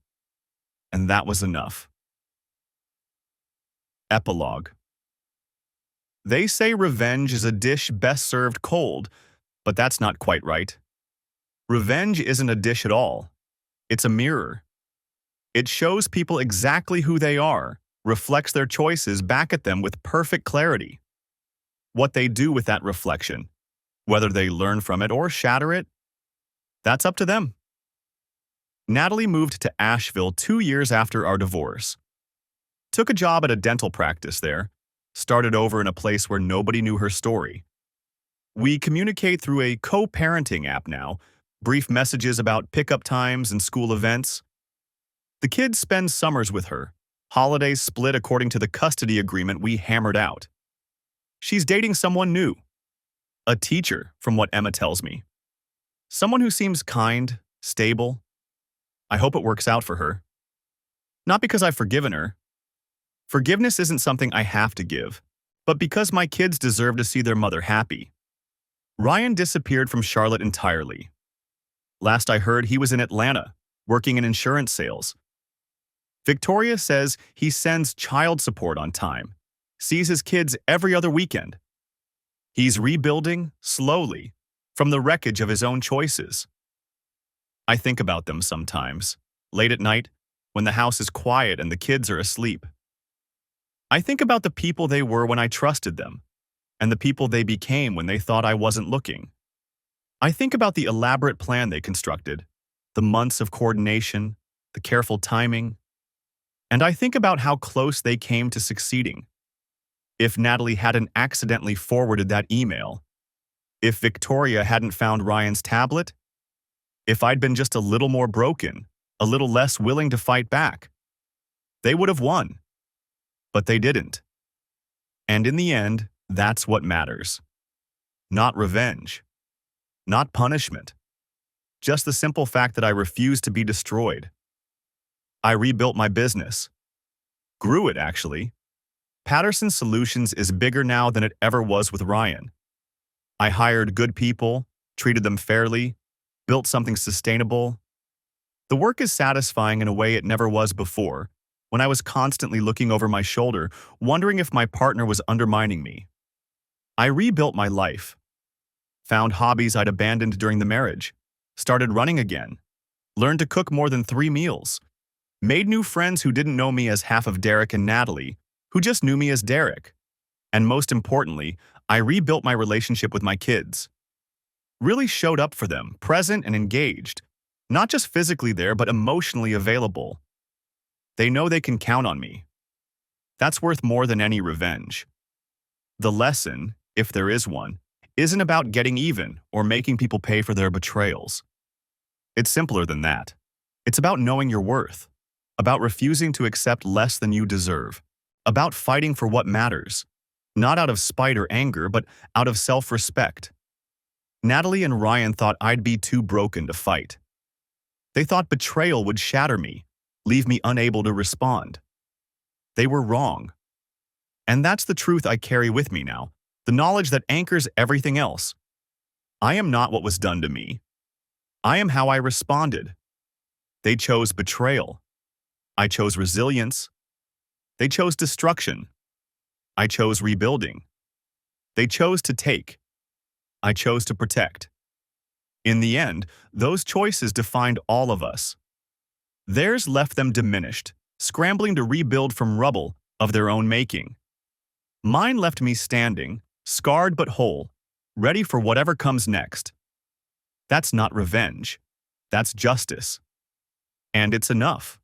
And that was enough. Epilogue. They say revenge is a dish best served cold, but that's not quite right. Revenge isn't a dish at all. It's a mirror. It shows people exactly who they are, reflects their choices back at them with perfect clarity. What they do with that reflection, Whether they learn from it or shatter it, that's up to them. Natalie moved to Asheville 2 years after our divorce. Took a job at a dental practice there. Started over in a place where nobody knew her story. We communicate through a co-parenting app now, brief messages about pickup times and school events. The kids spend summers with her. Holidays split according to the custody agreement we hammered out. She's dating someone new. A teacher, from what Emma tells me. Someone who seems kind, stable. I hope it works out for her. Not because I've forgiven her. Forgiveness isn't something I have to give, but because my kids deserve to see their mother happy. Ryan disappeared from Charlotte entirely. Last I heard, he was in Atlanta, working in insurance sales. Victoria says he sends child support on time, sees his kids every other weekend. He's rebuilding, slowly, from the wreckage of his own choices. I think about them sometimes, late at night, when the house is quiet and the kids are asleep. I think about the people they were when I trusted them, and the people they became when they thought I wasn't looking. I think about the elaborate plan they constructed, the months of coordination, the careful timing, and I think about how close they came to succeeding. If Natalie hadn't accidentally forwarded that email, if Victoria hadn't found Ryan's tablet, if I'd been just a little more broken, a little less willing to fight back, they would have won. But they didn't. And in the end, that's what matters. Not revenge. Not punishment. Just the simple fact that I refused to be destroyed. I rebuilt my business. Grew it, actually. Patterson Solutions is bigger now than it ever was with Ryan. I hired good people, treated them fairly, built something sustainable. The work is satisfying in a way it never was before, when I was constantly looking over my shoulder, wondering if my partner was undermining me. I rebuilt my life. Found hobbies I'd abandoned during the marriage. Started running again. Learned to cook more than 3 meals. Made new friends who didn't know me as half of Derek and Natalie, who just knew me as Derek. And most importantly, I rebuilt my relationship with my kids. Really showed up for them, present and engaged. Not just physically there, but emotionally available. They know they can count on me. That's worth more than any revenge. The lesson, if there is one, isn't about getting even or making people pay for their betrayals. It's simpler than that. It's about knowing your worth, about refusing to accept less than you deserve, about fighting for what matters, not out of spite or anger, but out of self-respect. Natalie and Ryan thought I'd be too broken to fight. They thought betrayal would shatter me, leave me unable to respond. They were wrong. And that's the truth I carry with me now, the knowledge that anchors everything else. I am not what was done to me. I am how I responded. They chose betrayal. I chose resilience. They chose destruction. I chose rebuilding. They chose to take. I chose to protect. In the end, those choices defined all of us. Theirs left them diminished, scrambling to rebuild from rubble of their own making. Mine left me standing, scarred but whole, ready for whatever comes next. That's not revenge. That's justice. And it's enough.